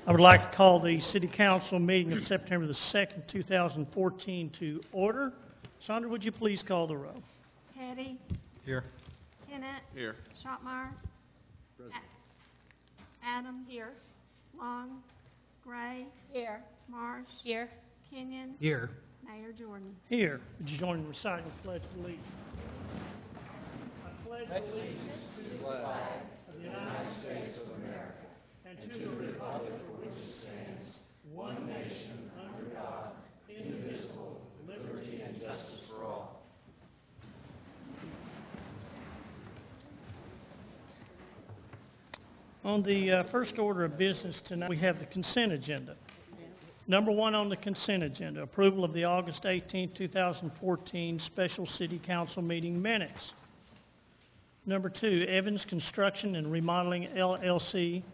I would like to call the City Council meeting of September the 2nd, 2014 to order. Sandra, would you please call the roll? Petty, Here. Kennett, Here. Shopmire, Adams, here, Long, Gray, here, Marsh, here, Kenyon, Here. Mayor Jordan. Here. Would you join in reciting the Pledge of Allegiance? I pledge allegiance to the flag of the United States of America and to the republic for which it stands, one nation, under God, indivisible, with liberty and justice for all. On the first order of business tonight, we have the consent agenda. Number one on the consent agenda, approval of the August 18, 2014 special City Council meeting minutes. Number two, Evans Construction and Remodeling LLC,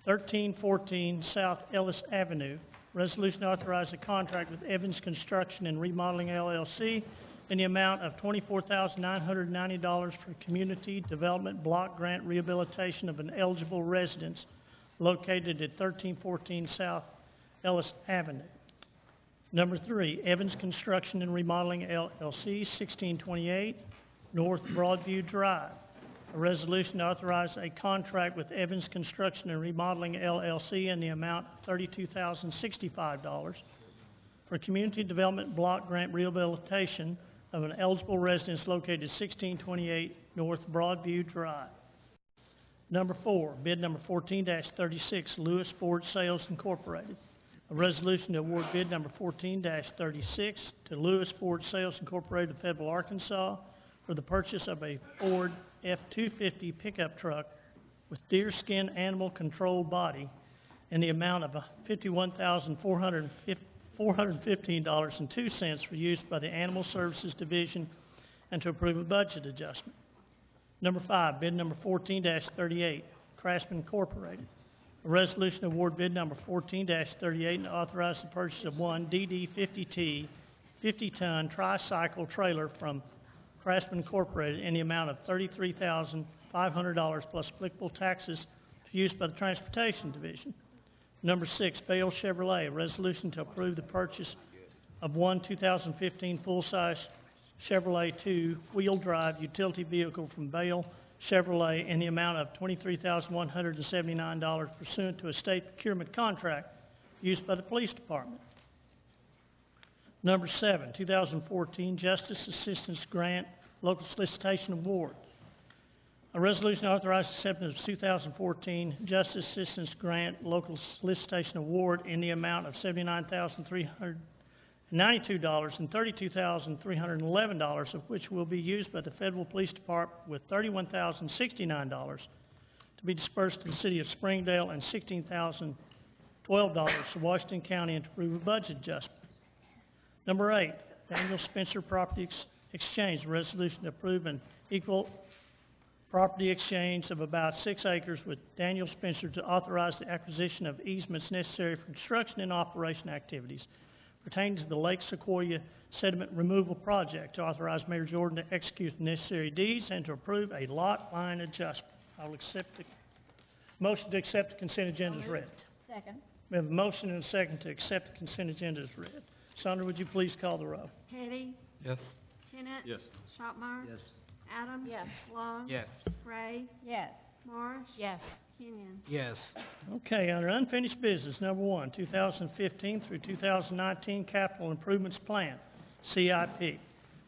1314 South Ellis Avenue. Resolution to authorize a contract with Evans Construction and Remodeling LLC in the amount of $24,990 for community development block grant rehabilitation of an eligible residence located at 1314 South Ellis Avenue. Number three, Evans Construction and Remodeling LLC, 1628 North Broadview Drive. A resolution to authorize a contract with Evans Construction and Remodeling LLC in the amount of $32,065 for community development block grant rehabilitation of an eligible residence located at 1628 North Broadview Drive. Number four, bid number 14-36, Lewis Ford Sales Incorporated. A resolution to award bid number 14-36 to Lewis Ford Sales Incorporated of Fayetteville, Arkansas for the purchase of a Ford F-250 pickup truck with deerskin animal control body in the amount of $51,415.02 for use by the Animal Services Division and to approve a budget adjustment. Number five, bid number 14-38, Craftsman Incorporated. A resolution to award bid number 14-38 and authorize the purchase of one DD50T 50-ton tricycle trailer from Craftsman Incorporated in the amount of $33,500 plus applicable taxes for use by the Transportation Division. Number six, Bale Chevrolet, a resolution to approve the purchase of one 2015 full-size Chevrolet 2 wheel drive utility vehicle from Bale Chevrolet in the amount of $23,179 pursuant to a state procurement contract used by the Police Department. Number seven, 2014 Justice Assistance Grant Local Solicitation Award. A resolution authorizing acceptance of 2014 Justice Assistance Grant Local Solicitation Award in the amount of $79,392 and $32,311, of which will be used by the Federal Police Department, with $31,069 to be dispersed to the City of Springdale and $16,012 to Washington County and to approve a budget adjustment. Number eight, Daniel Spencer Property Exchange, a resolution to approve an equal property exchange of about 6 acres with Daniel Spencer to authorize the acquisition of easements necessary for construction and operation activities pertaining to the Lake Sequoia sediment removal project, to authorize Mayor Jordan to execute the necessary deeds and to approve a lot line adjustment. I'll accept the motion to accept the consent agenda as read. Second. We have a motion and a second to accept the consent agenda as read. Sandra, would you please call the roll? Petty, Yes. Kennett, Yes. Shopmire, Yes. Adams, Yes. Long, Yes. Gray, Yes. Marsh, Yes. Kenyon. Yes. Okay, under unfinished business, number one, 2015 through 2019 Capital Improvements Plan, CIP.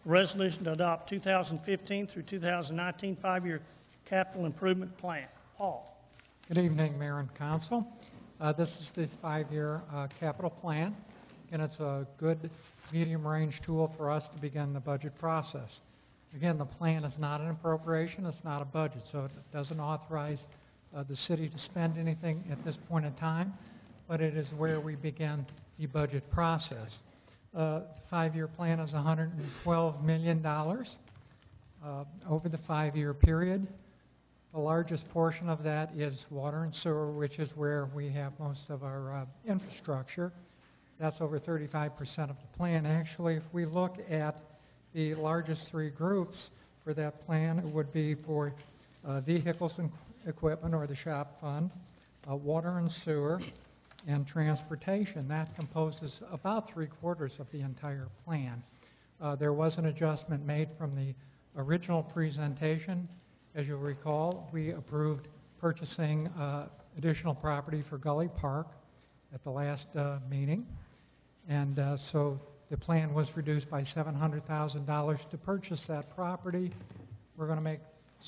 Resolution to adopt 2015 through 2019 5-year Capital Improvement Plan. Paul. Good evening, Mayor and Council. This is the 5-year capital plan, and it's a good medium-range tool for us to begin the budget process. Again, the plan is not an appropriation, it's not a budget, so it doesn't authorize the city to spend anything at this point in time, but it is where we begin the budget process. The 5-year plan is $112 million over the 5-year period. The largest portion of that is water and sewer, which is where we have most of our infrastructure. That's over 35% of the plan. Actually, if we look at the largest three groups for that plan, it would be for vehicles and equipment, or the shop fund, water and sewer, and transportation. That composes about 3/4 of the entire plan. There was an adjustment made from the original presentation. As you'll recall, we approved purchasing additional property for Gully Park at the last meeting. And so the plan was reduced by $700,000 to purchase that property. We're going to make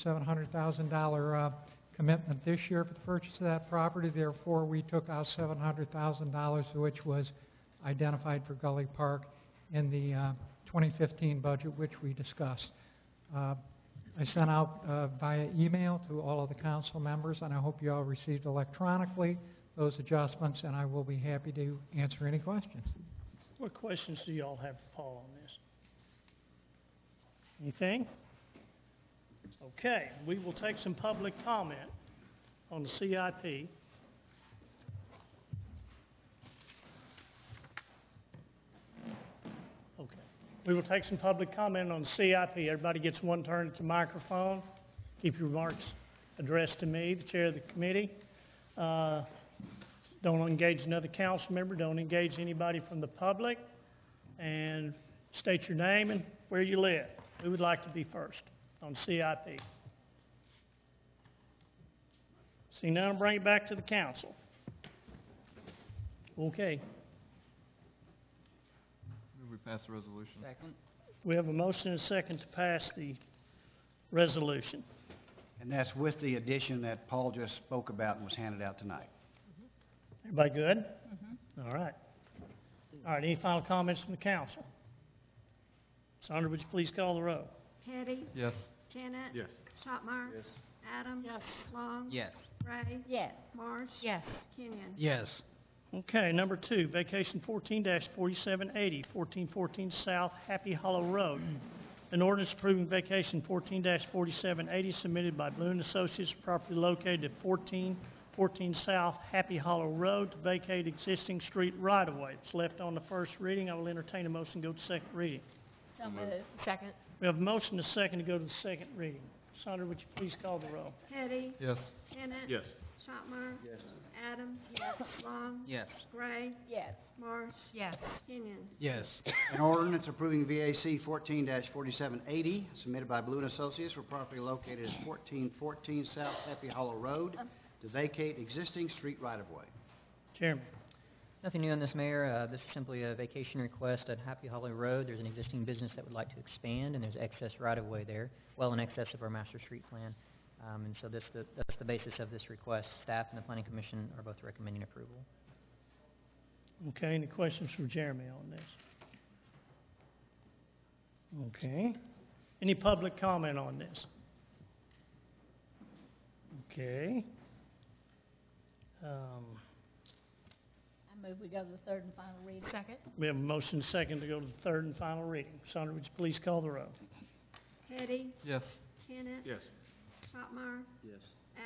$700,000 commitment this year for the purchase of that property. Therefore, we took out $700,000, which was identified for Gully Park in the 2015 budget, which we discussed. I sent out via email to all of the council members, and I hope you all received electronically those adjustments, and I will be happy to answer any questions. What questions do you all have for Paul on this? Anything? Okay, we will take some public comment on the CIP. Okay, we will take some public comment on the CIP. Everybody gets one turn at the microphone. Keep your remarks addressed to me, the chair of the committee. Don't engage another council member. Don't engage anybody from the public. And state your name and where you live. Who would like to be first on CIP? See none, bring it back to the council. Okay. Move we pass the resolution. Second. We have a motion and a second to pass the resolution. And that's with the addition that Paul just spoke about and was handed out tonight. Everybody good? All right. All right, any final comments from the council? Sandra, would you please call the roll? Petty, Yes. Tenet. Yes. Shopmire. Yes. Adams. Yes. Long. Yes. Gray. Yes. Marsh. Yes. Kenyon. Yes. Okay, number 2, vacation 14-4780, 1414 South Happy Hollow Road. An ordinance approving vacation 14-4780 submitted by Blue and Associates, property located at 1414 South Happy Hollow Road to vacate existing street right-of-way. It's left on the first reading. I will entertain a motion to go to second reading. So moved. Second. We have a motion and a second to go to the second reading. Sandra, would you please call the roll? Petty, Yes. Tenet. Yes. Shopmire. Yes. Adams. Long. Yes. Gray. Yes. Marsh. Yes. Kenyon. Yes. An ordinance approving VAC 14-4780, submitted by Blue and Associates for property located at 1414 South Happy Hollow Road to vacate existing street right-of-way. Chairman. Nothing new on this, Mayor. This is simply a vacation request at Happy Hollow Road. There's an existing business that would like to expand, and there's excess right-of-way there, well in excess of our master street plan. And so that's the basis of this request. Staff and the Planning Commission are both recommending approval. Okay, any questions for Jeremy on this? Okay. Any public comment on this? Okay. I move we go to the third and final reading. Second. We have a motion and a second to go to the third and final reading. Sandra, would you please call the roll? Petty, Yes. Tenet. Yes. Shopmire. Yes.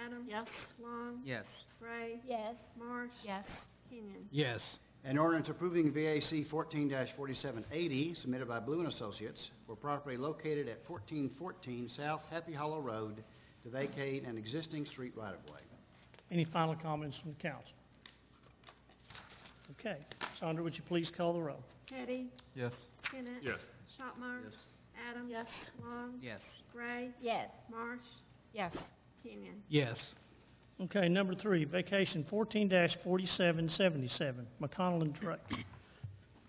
Adams. Yes. Long. Yes. Gray. Yes. Marsh. Yes. Kenyon. Yes. An ordinance approving VAC 14-4780, submitted by Blue and Associates for property located at 1414 South Happy Hollow Road to vacate an existing street right-of-way. Any final comments from the council? Okay. Sandra, would you please call the roll? Petty, Yes. Tenet. Yes. Shopmire. Yes. Adams. Yes. Long. Yes. Gray. Yes. Marsh. Yes. Kenyon. Yes. Okay, number 3, vacation 14-4777, McConnell and Drake.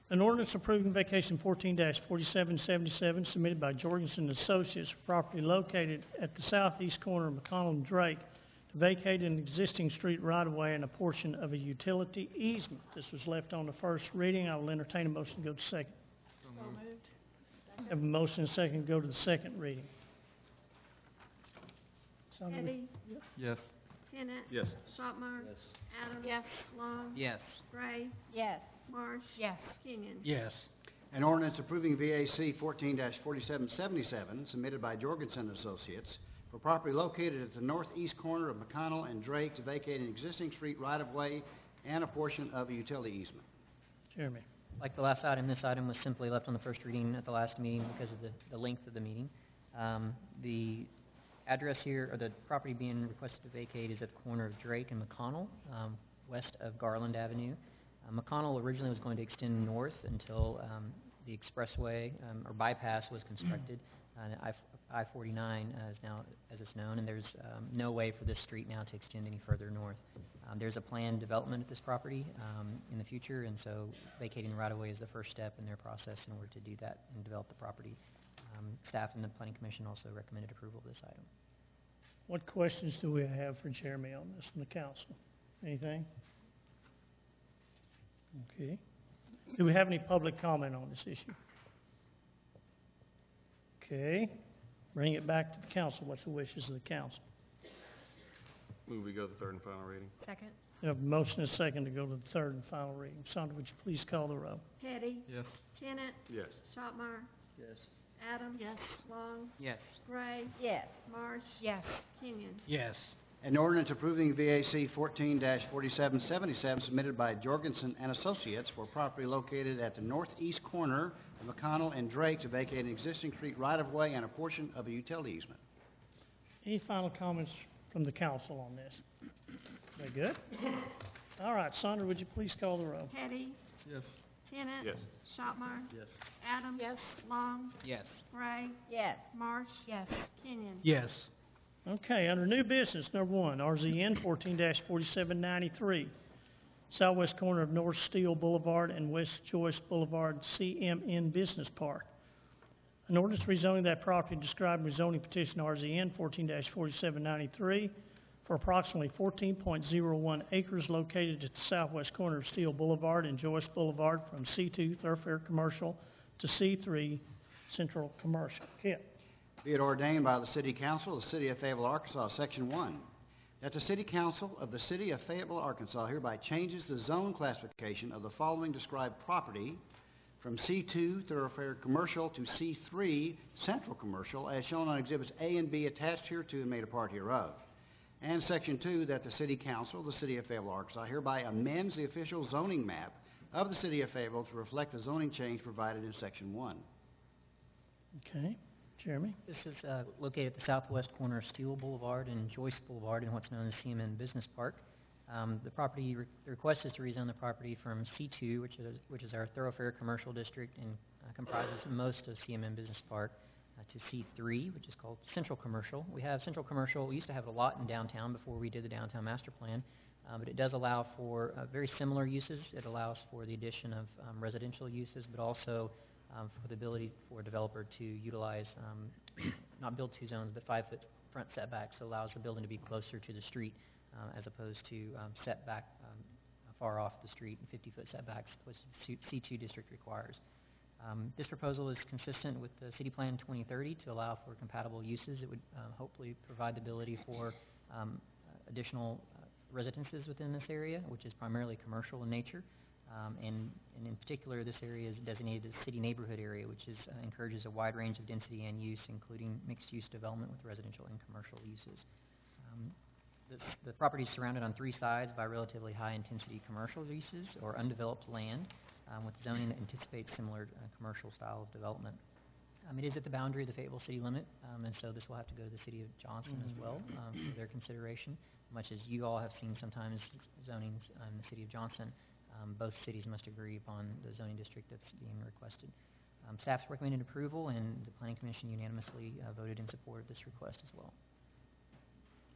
An ordinance approving vacation 14-4777 submitted by Jorgensen Associates for property located at the southeast corner of McConnell and Drake to vacate an existing street right-of-way and a portion of a utility easement. This was left on the first reading. I will entertain a motion to go to second. So So moved. moved. Have a motion and a second to go to the second reading. Sandra, would- Petty, Yes. Tenet. Yes. Shopmire. Adams. Yes. Long. Yes. Gray. Yes. Marsh. Yes. Kenyon. Yes. An ordinance approving VAC 14-4777, submitted by Jorgensen Associates for property located at the northeast corner of McConnell and Drake to vacate an existing street right-of-way and a portion of a utility easement. Jeremy. Like the last item, this item was simply left on the first reading at the last meeting because of the length of the meeting. The address here, or the property being requested to vacate, is at the corner of Drake and McConnell. west of Garland Avenue. McConnell originally was going to extend north until the expressway or bypass was constructed. I-49 is now, as it's known, and there's no way for this street now to extend any further north. There's a planned development at this property in the future, and so vacating the right-of-way is the first step in their process in order to do that and develop the property. Staff and the Planning Commission also recommended approval of this item. What questions do we have for Jeremy on this from the council? Anything? Okay. Do we have any public comment on this issue? Okay. Bring it back to the council. What's the wishes of the council? Move we go to third and final reading. Second. We have a motion and a second to go to the third and final reading. Sandra, would you please call the roll? Teddy, Yes. Tenet, Yes. Shopmire, Yes. Adams. Yes. Long, Yes. Gray, Yes. Marsh, Yes. Kenyon. Yes. An ordinance approving VAC 14-4777 submitted by Jorgensen and Associates for property located at the northeast corner of McConnell and Drake to vacate an existing street right-of-way and a portion of a utility easement. Any final comments from the council on this? Very good. All right, Sandra, would you please call the roll? Teddy, Yes. Tenet. Yes. Shopmire, Yes. Adams. Yes. Long, Yes. Gray, Yes. Marsh, Yes. Kenyon. Yes. Okay, under new business, number one, RZN 14-4793, southwest corner of North Steele Boulevard and West Joyce Boulevard, CMN Business Park. An ordinance rezoning that property described in rezoning petition RZN 14-4793 for approximately 14.01 acres located at the southwest corner of Steele Boulevard and Joyce Boulevard from C2 Thoroughfare Commercial to C3 Central Commercial. Kip. Be it ordained by the City Council of the City of Fayetteville, Arkansas, Section 1, that the City Council of the City of Fayetteville, Arkansas hereby changes the zone classification of the following described property from C2 Thoroughfare Commercial to C3 Central Commercial as shown on Exhibits A and B attached hereto and made a part hereof. And Section 2, that the City Council of the City of Fayetteville, Arkansas hereby amends the official zoning map of the City of Fayetteville to reflect the zoning change provided in Section 1. Okay, Jeremy? This is located at the southwest corner of Steele Boulevard and Joyce Boulevard in what's known as CMN Business Park. The request is to rezone the property from C2, which is our thoroughfare commercial district and comprises most of CMN Business Park, to C3, which is called Central Commercial. We have Central Commercial. We used to have a lot in downtown before we did the downtown master plan, but it does allow for very similar uses. It allows for the addition of residential uses, but also for the ability for a developer to utilize, not build two zones, but 5-foot front setbacks. So allows the building to be closer to the street as opposed to set back far off the street and 50-foot setbacks, which the C2 district requires. This proposal is consistent with the City Plan 2030 to allow for compatible uses. It would hopefully provide the ability for additional residences within this area, which is primarily commercial in nature. And in particular, this area is designated as city neighborhood area, which encourages a wide range of density and use, including mixed-use development with residential and commercial uses. The property is surrounded on three sides by relatively high-intensity commercial uses or undeveloped land, with zoning that anticipates similar commercial style of development. It is at the boundary of the Fayetteville city limit, and so this will have to go to the city of Johnson as well for their consideration. Much as you all have seen sometimes zonings in the city of Johnson, both cities must agree upon the zoning district that's being requested. Staff's recommended approval, and the Planning Commission unanimously voted in support of this request as well.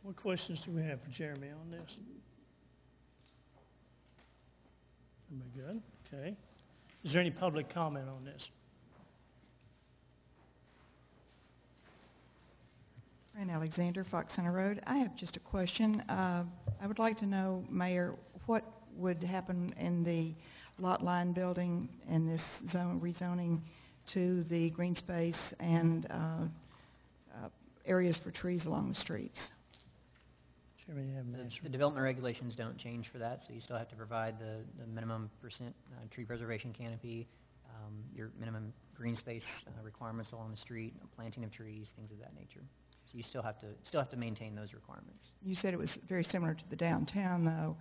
What questions do we have for Jeremy on this? Everybody good? Okay. Is there any public comment on this? Fran Alexander, Fox Center Road. I have just a question. I would like to know, Mayor, what would happen in the lot line building and this zone rezoning to the green space and areas for trees along the streets? Jeremy, you have an answer. The development regulations don't change for that, so you still have to provide the minimum percent tree preservation canopy, your minimum green space requirements along the street, planting of trees, things of that nature. So you still have to maintain those requirements. You said it was very similar to the downtown, though,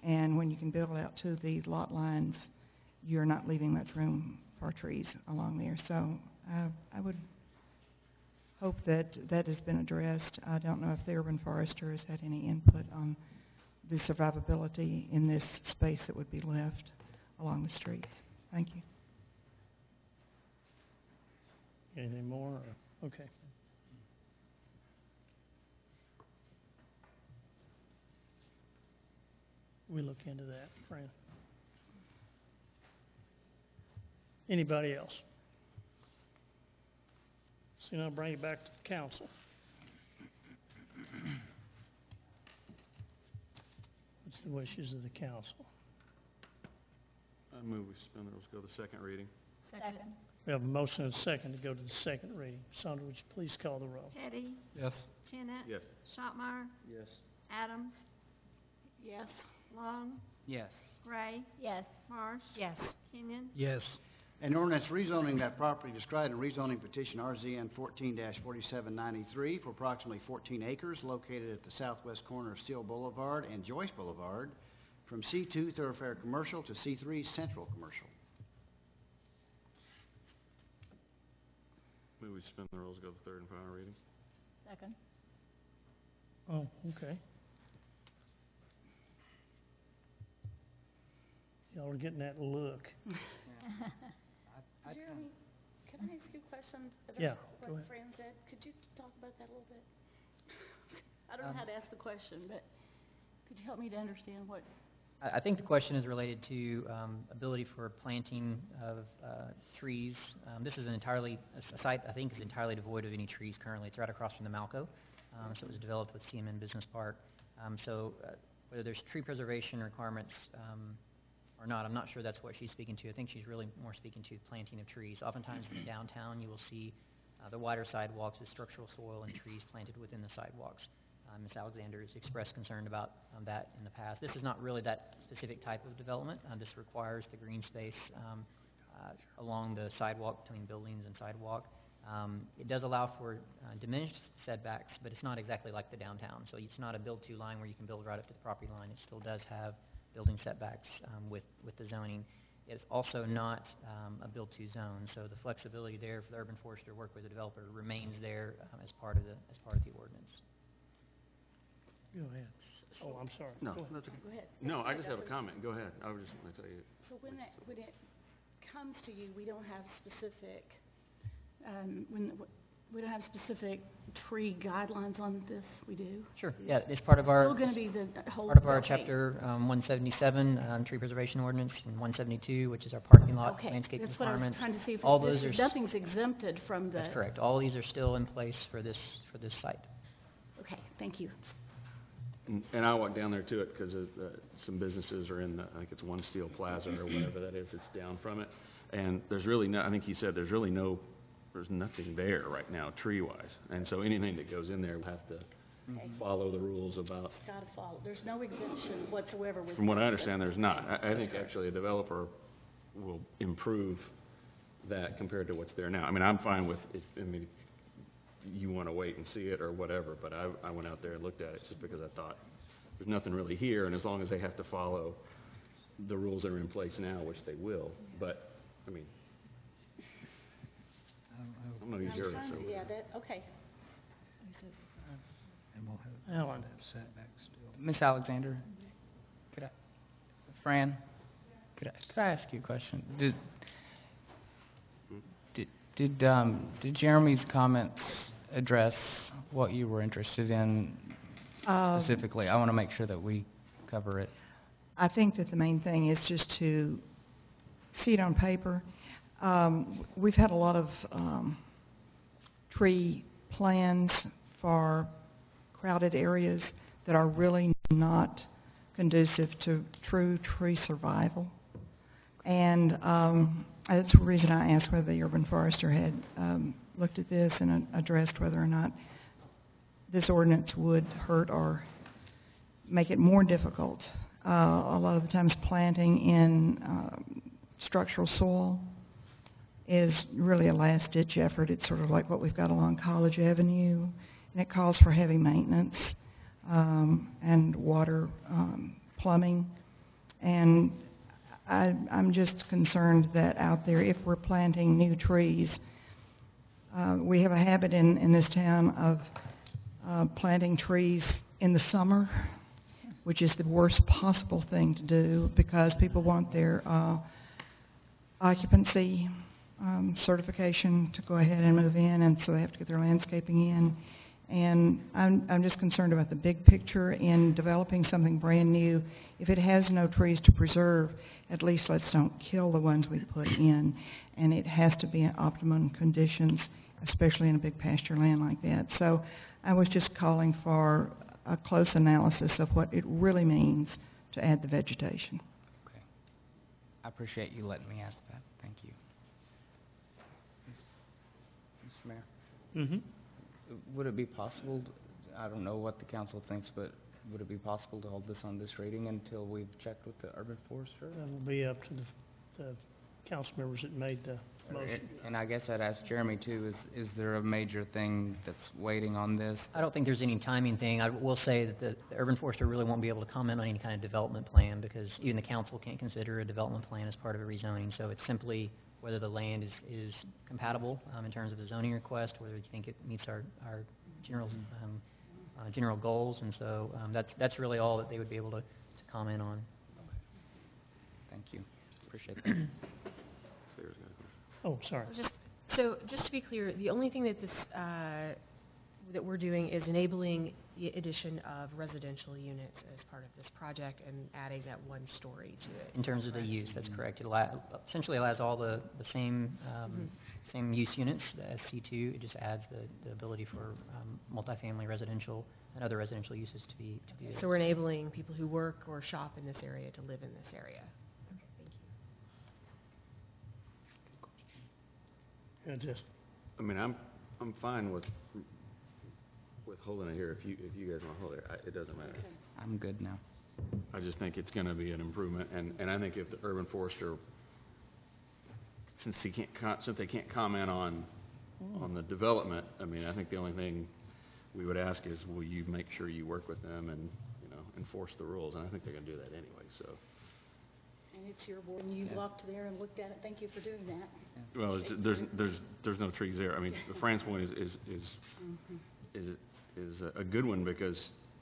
and when you can build out to the lot lines, you're not leaving much room for trees along there. So I would hope that that has been addressed. I don't know if the urban forester has had any input on the survivability in this space that would be left along the street. Thank you. Anything more, or, okay. We look into that, Fran. Anybody else? So now bring it back to the council. What's the wishes of the council? I move we suspend the rules, go to the second reading. Second. We have a motion and a second to go to the second reading. Sandra, would you please call the roll? Teddy, Yes. Tenet, Yes. Shopmire, Yes. Adams, Yes. Long, Yes. Gray, Yes. Marsh, Yes. Kenyon, Yes. An ordinance rezoning that property described in rezoning petition RZN 14-4793 for approximately 14 acres located at the southwest corner of Steele Boulevard and Joyce Boulevard from C2 thoroughfare commercial to C3 central commercial. Move we suspend the rules, go to the third and final reading. Second. Oh, okay. Y'all are getting that look. Jeremy, can I ask you a question Yeah, about go what ahead. Fran said? Could you talk about that a little bit? I don't know how to ask the question, but could you help me to understand what? I think the question is related to ability for planting of trees. This is a site I think is entirely devoid of any trees currently. It's right across from the Malco, so it was developed with CMN Business Park. Whether there's tree preservation requirements or not, I'm not sure that's what she's speaking to. I think she's really more speaking to planting of trees. Oftentimes in downtown, you will see the wider sidewalks with structural soil and trees planted within the sidewalks. Ms. Alexander has expressed concern about that in the past. This is not really that specific type of development. This requires the green space along the sidewalk between buildings and sidewalk. It does allow for diminished setbacks, but it's not exactly like the downtown. So it's not a build-to line where you can build right up to the property line. It still does have building setbacks with the zoning. It's also not a build-to zone, so the flexibility there for the urban forester to work with the developer remains there as part of the ordinance. Go ahead. Oh, I'm sorry. No, Go ahead. that's okay. Go ahead. No, I just have a comment. Go ahead. I was just going to tell you. So when it comes to you, we don't have specific, we don't have specific tree guidelines on this, we do? Sure. Yeah, it's part of our Still gonna be the whole. part of our okay. chapter 177 tree preservation ordinance, and 172, which is our parking lot Okay, landscape that's what I was requirements. trying to see if All this those is- are nothing's exempted from the. That's correct. All these are still in place for this site. Okay, thank you. And I walked down there to it because some businesses are in the, I think it's One Steel Plaza or whatever that is, it's down from it. And there's really no, I think he said there's nothing there right now, tree-wise. And so anything that goes in there will have to Okay. follow the rules about, Gotta follow. There's no exemption whatsoever with. from what I understand, there's not. I think actually a developer will improve that compared to what's there now. I mean, I'm fine with, if you want to wait and see it or whatever, but I went out there and looked at it just because I thought there's nothing really here, and as long as they have to follow the rules that are in place now, which they will, but, I mean, I'm not even sure. Yeah, that, okay. Alan, Miss Alexander, Fran, could I ask you a question? Did Jeremy's comments address what you were interested in specifically? I want to make sure that we cover it. I think that the main thing is just to see it on paper. We've had a lot of tree plans for crowded areas that are really not conducive to true tree survival. And that's the reason I asked whether the urban forester had looked at this and addressed whether or not this ordinance would hurt or make it more difficult. A lot of the times planting in structural soil is really a last-ditch effort. It's sort of like what we've got along College Avenue, and it calls for heavy maintenance and water plumbing. And I'm just concerned that out there, if we're planting new trees, we have a habit in this town of planting trees in the summer which is the worst possible thing to do, because people want their, occupancy, certification to go ahead and move in, and so they have to get their landscaping in. And I'm just concerned about the big picture in developing something brand new. If it has no trees to preserve, at least let's don't kill the ones we put in. And it has to be in optimum conditions, especially in a big pasture land like that. So I was just calling for a close analysis of what it really means to add the vegetation. Okay. I appreciate you letting me ask that. Thank you. Mr. Mayor? Mm-hmm. Would it be possible, I don't know what the council thinks, but would it be possible to hold this on this reading until we've checked with the urban forester? That will be up to the council members that made the motion. And I guess I'd ask Jeremy too, is there a major thing that's waiting on this? I don't think there's any timing thing. I will say that the urban forester really won't be able to comment on any kind of development plan, because even the council can't consider a development plan as part of a rezoning. So it's simply whether the land is compatible, in terms of the zoning request, whether you think it meets our general, general goals, and so, that's really all that they would be able to comment on. Thank you. Appreciate that. Oh, sorry. Just to be clear, the only thing that this, that we're doing is enabling the addition of residential units as part of this project and adding that one story to it. In terms of the use, that's correct. It essentially allows all the same, same use units as C2. It just adds the ability for, multifamily residential and other residential uses to be there. So we're enabling people who work or shop in this area to live in this area. Okay, thank you. Yeah, just, I mean, I'm fine with holding it here. If you guys wanna hold it, it doesn't matter. I'm good now. I just think it's gonna be an improvement, and I think if the urban forester, since they can't comment on the development, I mean, I think the only thing we would ask is, will you make sure you work with them and, enforce the rules? And I think they're gonna do that anyway, so. And it's your board, and you walked there and looked at it, thank you for doing that. Well, there's no trees there. I mean, the France one is a good one, because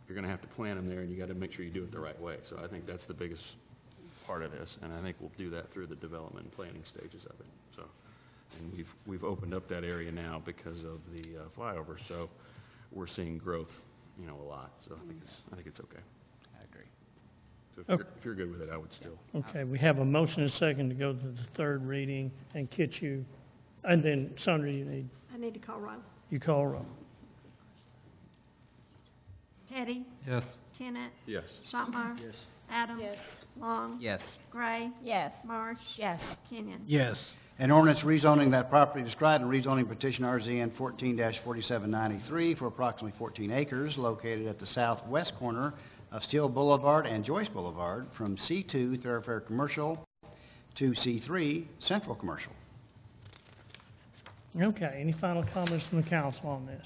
you're gonna have to plant them there, and you gotta make sure you do it the right way. So I think that's the biggest part of this, and I think we'll do that through the development and planning stages of it, so. And we've opened up that area now because of the flyover, so we're seeing growth, a lot, so I think it's okay. I agree. So if you're good with it, I would still. okay, we have a motion and a second to go to the third reading, and Kitchu, and then Sandra, I need to call roll. you call roll. Teddy? Yes. Tenet? Yes. Shopmire? Yes. Adams? Yes. Long? Yes. Gray? Yes. Marsh? Yes. Kenyon? Yes. An ordinance rezoning that property described in rezoning petition RZN 14-4793 for approximately 14 acres located at the southwest corner of Steele Boulevard and Joyce Boulevard from C2 Thoroughfare Commercial to C3 Central Commercial. Okay, any final comments from the council on this?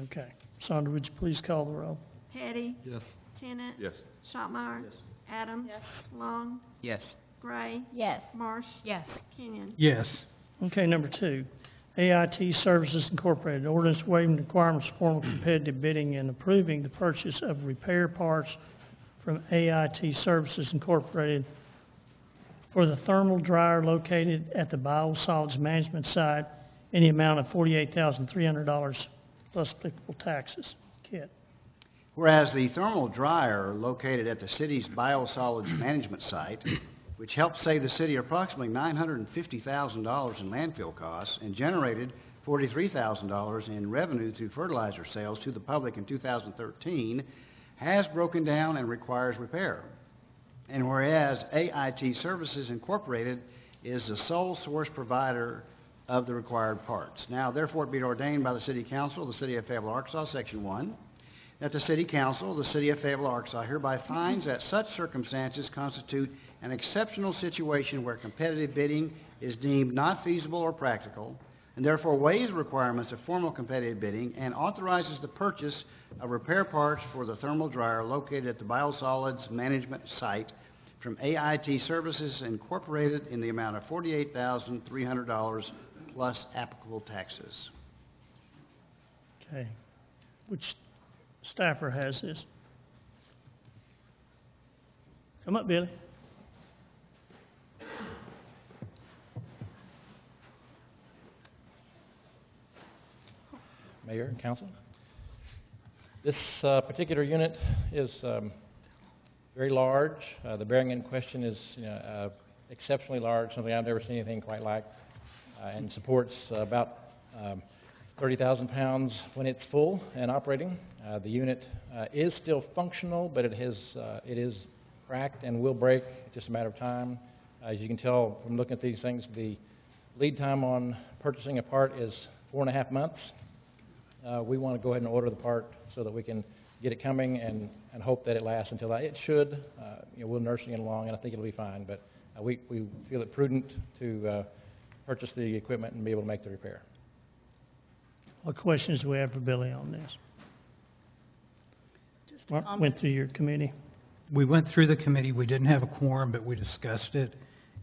Okay, Sandra, would you please call the roll? Teddy? Yes. Tenet? Yes. Shopmire? Yes. Adams? Yes. Long? Yes. Gray? Yes. Marsh? Yes. Kenyon? Yes. Okay, number 2, AIT Services Incorporated, ordinance waiving the requirements of formal competitive bidding and approving the purchase of repair parts from AIT Services Incorporated for the thermal dryer located at the biosolids management site in the amount of $48,300 plus applicable taxes. Kit? Whereas the thermal dryer located at the city's biosolids management site, which helped save the city approximately $950,000 in landfill costs and generated $43,000 in revenue through fertilizer sales to the public in 2013, has broken down and requires repair. And whereas AIT Services Incorporated is the sole source provider of the required parts. Now, therefore, it be ordained by the City Council of the City of Fayetteville, Arkansas, Section 1, that the City Council of the City of Fayetteville, Arkansas hereby finds that such circumstances constitute an exceptional situation where competitive bidding is deemed not feasible or practical, and therefore waives requirements of formal competitive bidding and authorizes the purchase of repair parts for the thermal dryer located at the biosolids management site from AIT Services Incorporated in the amount of $48,300 plus applicable taxes. Okay. Which staffer has this? Come up, Billy. Mayor and council. This particular unit is very large. The bearing in question is exceptionally large, something I've never seen anything quite like, and supports about 30,000 pounds when it's full and operating. The unit is still functional, but it is cracked and will break. It's just a matter of time. As you can tell from looking at these things, the lead time on purchasing a part is 4.5 months. We want to go ahead and order the part so that we can get it coming and hope that it lasts until that. It should. We're nursing it along, and I think it'll be fine. But we feel it prudent to purchase the equipment and be able to make the repair. What questions do we have for Billy on this? Mark, went through your committee. We went through the committee, we didn't have a quorum, but we discussed it.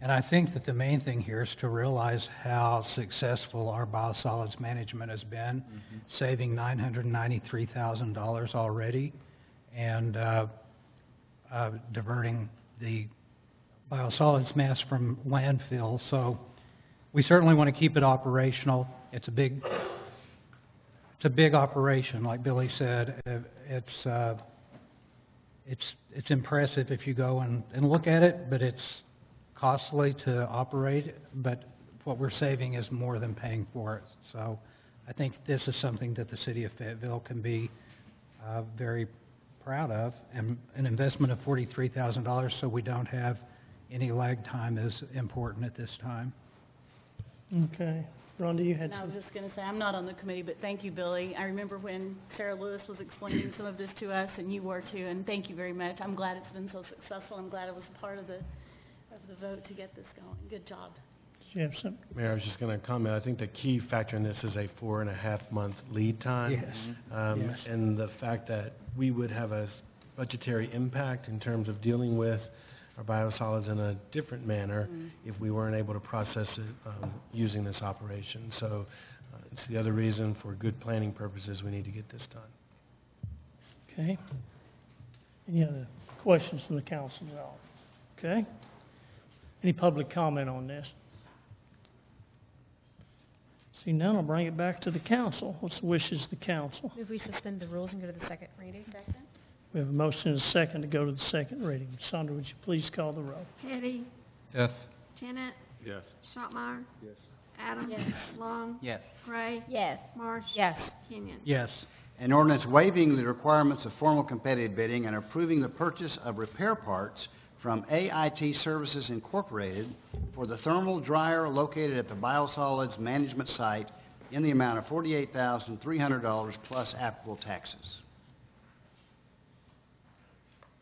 And I think that the main thing here is to realize how successful our biosolids management has been, saving $993,000 already, and diverting the biosolids mass from landfill. So we certainly want to keep it operational. It's a big operation, like Billy said. It's impressive if you go and look at it, but it's costly to operate, but what we're saving is more than paying for it. So I think this is something that the city of Fayetteville can be very proud of, and an investment of $43,000 so we don't have any lag time is important at this time. Okay. Rhonda, you had And I was some... just gonna say, I'm not on the committee, but thank you, Billy. I remember when Sarah Lewis was explaining some of this to us, and you were too, and thank you very much. I'm glad it's been so successful. I'm glad it was part of the vote to get this going. Good job. Did you have some? Mayor, I was just going to comment. I think the key factor in this is a 4.5-month lead time. Yes. Yes. And the fact that we would have a budgetary impact in terms of dealing with our biosolids in a different manner if we weren't able to process it using this operation. So it's the other reason for good planning purposes we need to get this done. Okay. Any other questions from the council at all? Okay. Any public comment on this? See none, I'll bring it back to the council. What's the wishes of the council? Move we suspend the rules and go to the second reading. Second? We have a motion and a second to go to the second reading. Sandra, would you please call the roll? Hetty, Yes. Tenet, Yes. Shopmire, Yes. Adams, Yes. Long, Yes. Gray, Yes. Marsh, Yes. Kenyon. Yes. An ordinance waiving the requirements of formal competitive bidding and approving the purchase of repair parts from AIT Services Incorporated for the thermal dryer located at the biosolids management site in the amount of $48,300 plus applicable taxes.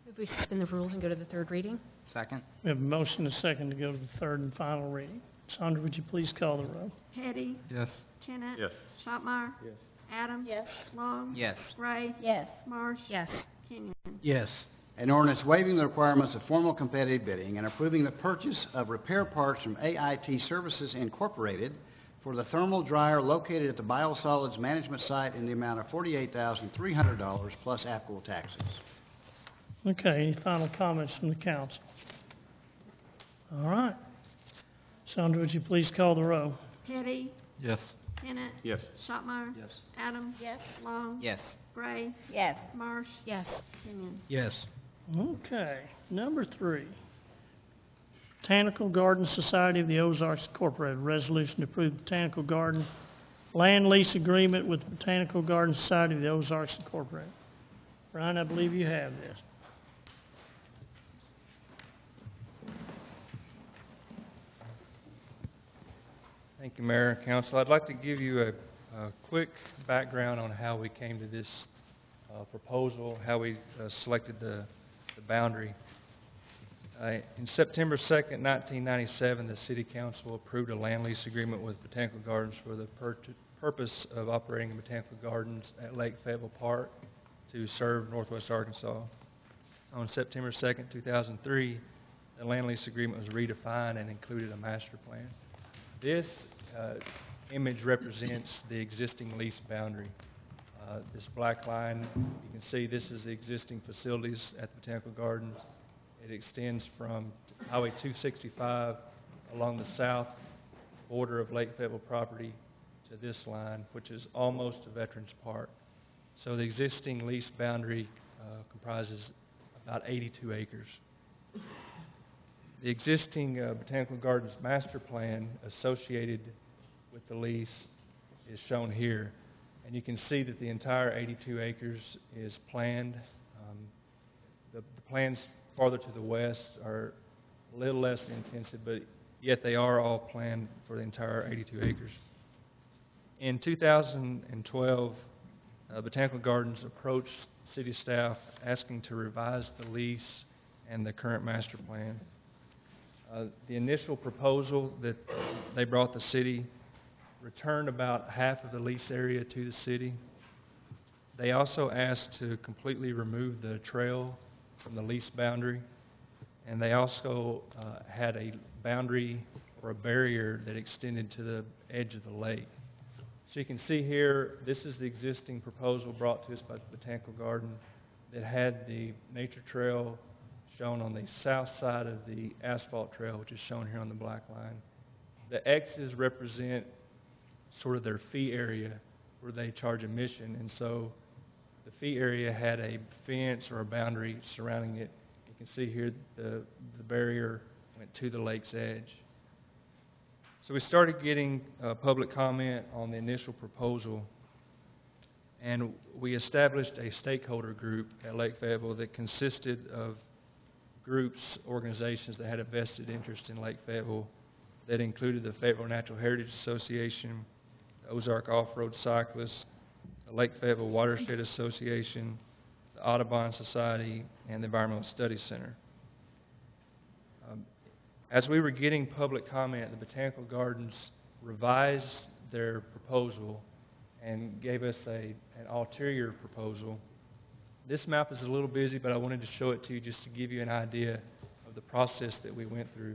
Move we suspend the rules and go to the third reading. Second? We have a motion and a second to go to the third and final reading. Sandra, would you please call the roll? Hetty, Yes. Tenet, Yes. Shopmire, Yes. Adams, Yes. Long, Yes. Gray, Yes. Marsh, Yes. Kenyon. Yes. An ordinance waiving the requirements of formal competitive bidding and approving the purchase of repair parts from AIT Services Incorporated for the thermal dryer located at the biosolids management site in the amount of $48,300 plus applicable taxes. Okay, any final comments from the council? All right. Sandra, would you please call the roll? Hetty, Yes. Tenet, Yes. Shopmire, Yes. Adams, Yes. Long, Yes. Gray, Yes. Marsh, Yes. Kenyon. Yes. Okay, number 3. Botanical Garden Society of the Ozarks Incorporated, resolution to approve Botanical Garden land lease agreement with Botanical Garden Society of the Ozarks Incorporated. Brian, I believe you have this. Thank you, Mayor and Council. I'd like to give you a quick background on how we came to this proposal, how we selected the boundary. In September 2nd, 1997, the City Council approved a land lease agreement with Botanical Gardens for the purpose of operating botanical gardens at Lake Fayetteville Park to serve Northwest Arkansas. On September 2nd, 2003, the land lease agreement was redefined and included a master plan. This image represents the existing lease boundary. This black line, you can see this is the existing facilities at the Botanical Gardens. It extends from Highway 265 along the south border of Lake Fayetteville property to this line, which is almost to Veterans Park. So the existing lease boundary comprises about 82 acres. The existing Botanical Gardens master plan associated with the lease is shown here. And you can see that the entire 82 acres is planned. The plans farther to the west are a little less intensive, but yet they are all planned for the entire 82 acres. In 2012, Botanical Gardens approached city staff asking to revise the lease and the current master plan. The initial proposal that they brought the city returned about half of the lease area to the city. They also asked to completely remove the trail from the lease boundary, and they also had a boundary or a barrier that extended to the edge of the lake. So you can see here, this is the existing proposal brought to us by the Botanical Garden that had the nature trail shown on the south side of the asphalt trail, which is shown here on the black line. The X's represent sort of their fee area where they charge admission, and so the fee area had a fence or a boundary surrounding it. You can see here the barrier went to the lake's edge. So we started getting public comment on the initial proposal, and we established a stakeholder group at Lake Fayetteville that consisted of groups, organizations that had a vested interest in Lake Fayetteville, that included the Fayetteville Natural Heritage Association, the Ozark Off-Road Cyclists, the Lake Fayetteville Watershed Association, the Audubon Society, and the Environmental Studies Center. As we were getting public comment, the Botanical Gardens revised their proposal and gave us an ulterior proposal. This map is a little busy, but I wanted to show it to you just to give you an idea of the process that we went through.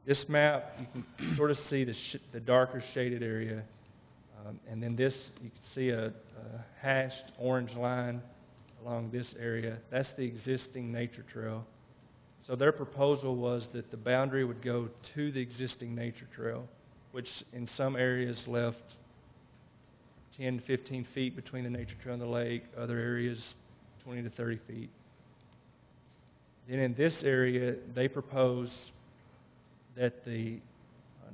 This map, you can sort of see the darker shaded area, and then this, you can see a hashed orange line along this area. That's the existing nature trail. So their proposal was that the boundary would go to the existing nature trail, which in some areas left 10 to 15 feet between the nature trail and the lake, other areas 20 to 30 feet. Then in this area, they proposed that the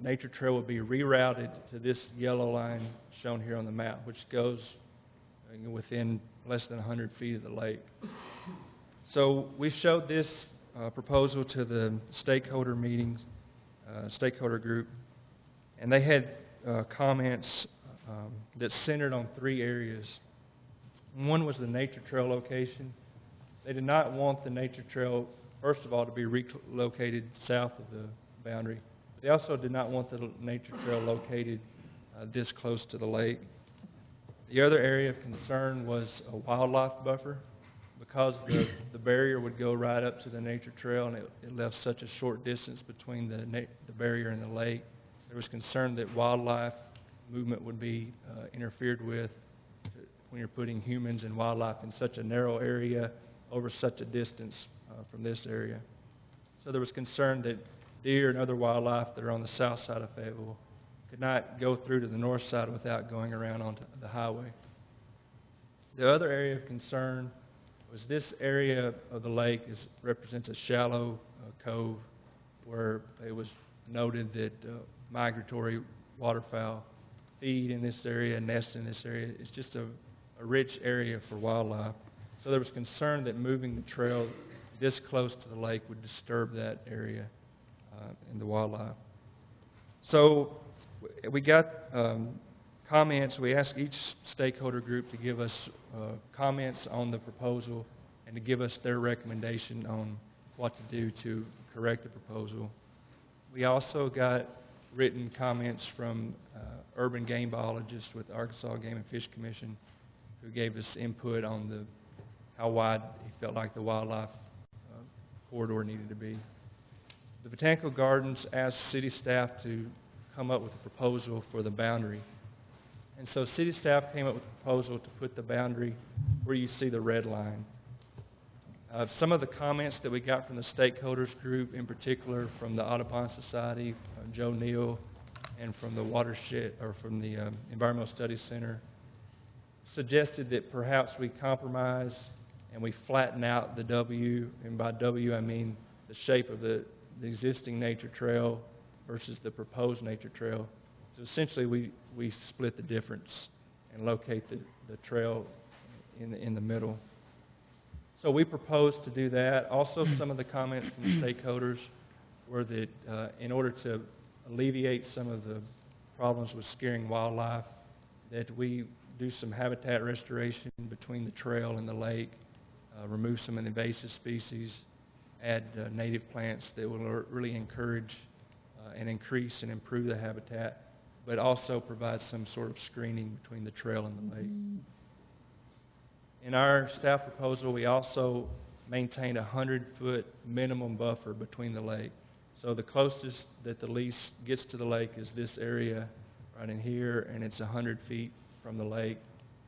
nature trail would be rerouted to this yellow line shown here on the map, which goes within less than 100 feet of the lake. So we showed this proposal to the stakeholder meetings, stakeholder group, and they had comments that centered on three areas. One was the nature trail location. They did not want the nature trail, first of all, to be relocated south of the boundary. They also did not want the nature trail located this close to the lake. The other area of concern was a wildlife buffer. Because the barrier would go right up to the nature trail and it left such a short distance between the barrier and the lake, there was concern that wildlife movement would be interfered with when you're putting humans and wildlife in such a narrow area over such a distance from this area. So there was concern that deer and other wildlife that are on the south side of Fayetteville could not go through to the north side without going around onto the highway. The other area of concern was this area of the lake represents a shallow cove where it was noted that migratory waterfowl feed in this area, nest in this area. It's just a rich area for wildlife. So there was concern that moving the trail this close to the lake would disturb that area and the wildlife. So we got comments. We asked each stakeholder group to give us comments on the proposal and to give us their recommendation on what to do to correct the proposal. We also got written comments from urban game biologists with the Arkansas Game and Fish Commission who gave us input on how wide he felt like the wildlife corridor needed to be. The Botanical Gardens asked city staff to come up with a proposal for the boundary. And so city staff came up with a proposal to put the boundary where you see the red line. Some of the comments that we got from the stakeholders group, in particular from the Audubon Society, Joe Neal, and from the Watershed, or from the Environmental Studies Center, suggested that perhaps we compromise and we flatten out the W, and by W I mean the shape of the existing nature trail versus the proposed nature trail. So essentially we split the difference and locate the trail in the middle. So we propose to do that. Also, some of the comments from the stakeholders were that in order to alleviate some of the problems with scaring wildlife, that we do some habitat restoration between the trail and the lake, remove some of the invasive species, add native plants that will really encourage and increase and improve the habitat, but also provide some sort of screening between the trail and the lake. In our staff proposal, we also maintained a 100-foot minimum buffer between the lake. So the closest that the lease gets to the lake is this area right in here, and it's 100 feet from the lake.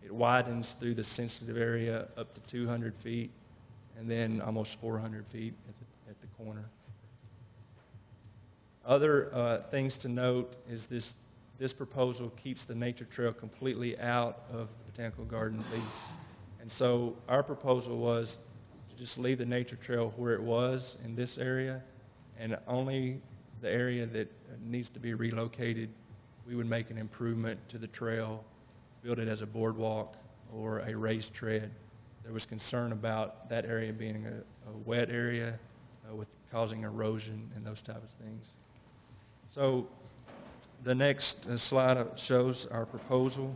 It widens through the sensitive area up to 200 feet, and then almost 400 feet at the corner. Other things to note is this proposal keeps the nature trail completely out of the Botanical Garden lease. And so our proposal was to just leave the nature trail where it was in this area, and only the area that needs to be relocated, we would make an improvement to the trail, build it as a boardwalk or a raised tread. There was concern about that area being a wet area with causing erosion and those types of things. So the next slide shows our proposal.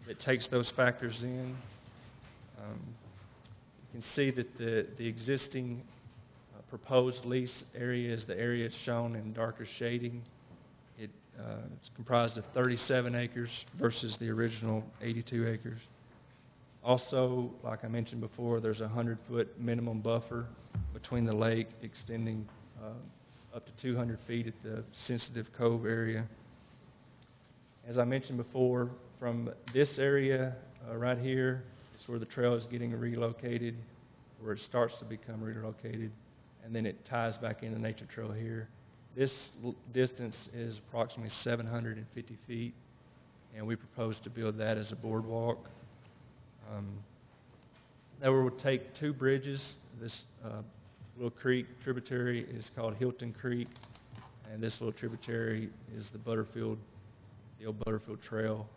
It takes those factors in. You can see that the existing proposed lease area is the area shown in darker shading. It's comprised of 37 acres versus the original 82 acres. Also, like I mentioned before, there's a 100-foot minimum buffer between the lake extending up to 200 feet at the sensitive cove area. As I mentioned before, from this area right here is where the trail is getting relocated, where it starts to become relocated, and then it ties back into nature trail here. This distance is approximately 750 feet, and we propose to build that as a boardwalk. Now we will take two bridges. This little creek tributary is called Hilton Creek, and this little tributary is the old Butterfield Trail.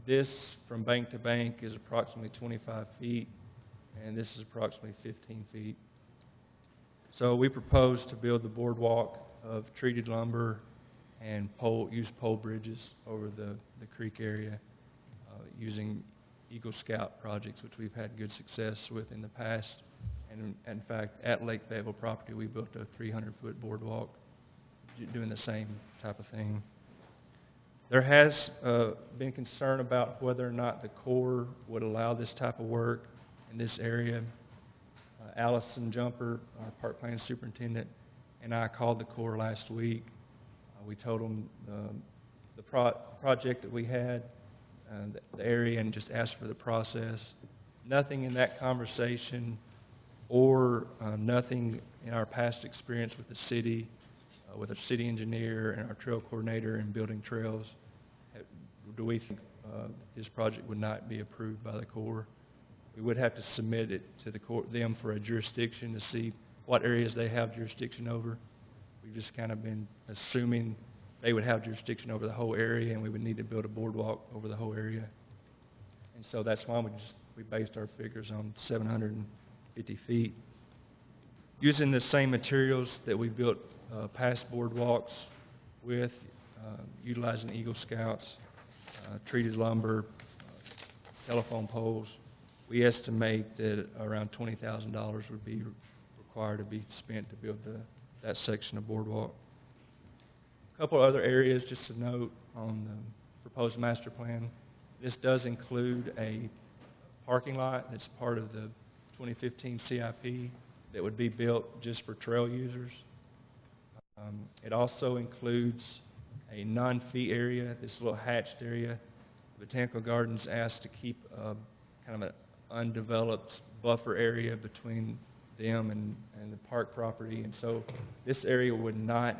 This, from bank to bank, is approximately 25 feet, and this is approximately 15 feet. So we propose to build the boardwalk of treated lumber and use pole bridges over the creek area using Eagle Scout projects, which we've had good success with in the past. And in fact, at Lake Fayetteville property, we built a 300-foot boardwalk doing the same type of thing. There has been concern about whether or not the Corps would allow this type of work in this area. Allison Jumper, our park plan superintendent, and I called the Corps last week. We told them the project that we had, the area, and just asked for the process. Nothing in that conversation or nothing in our past experience with the city, with our city engineer and our trail coordinator in building trails, do we think this project would not be approved by the Corps. We would have to submit it to them for a jurisdiction to see what areas they have jurisdiction over. We've just kind of been assuming they would have jurisdiction over the whole area, and we would need to build a boardwalk over the whole area. And so that's why we based our figures on 750 feet. Using the same materials that we built past boardwalks with, utilizing Eagle Scouts, treated lumber, telephone poles, we estimate that around $20,000 would be required to be spent to build that section of boardwalk. A couple other areas just to note on the proposed master plan. This does include a parking lot that's part of the 2015 CIP that would be built just for trail users. It also includes a non-fee area, this little hatched area. The Botanical Gardens asked to keep kind of undeveloped buffer area between them and the park property, and so this area would not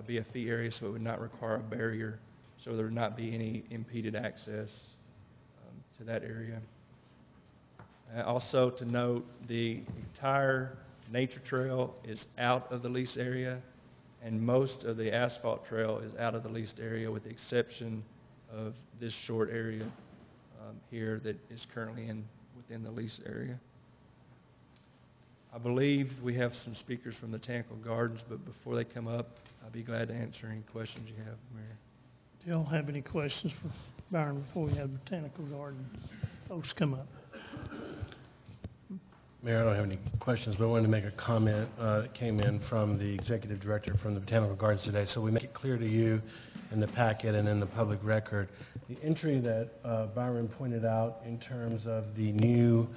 be a fee area, so it would not require a barrier, so there would not be any impeded access to that area. Also to note, the entire nature trail is out of the lease area, and most of the asphalt trail is out of the leased area, with the exception of this short area here that is currently within the lease area. I believe we have some speakers from the Botanical Gardens, but before they come up, I'll be glad to answer any questions you have, Mayor. Do y'all have any questions for Byron before we have Botanical Garden folks come up? Mayor, I don't have any questions, but I wanted to make a comment that came in from the executive director from the Botanical Gardens today, so we make it clear to you in the packet and in the public record. The entry that Byron pointed out in terms of the new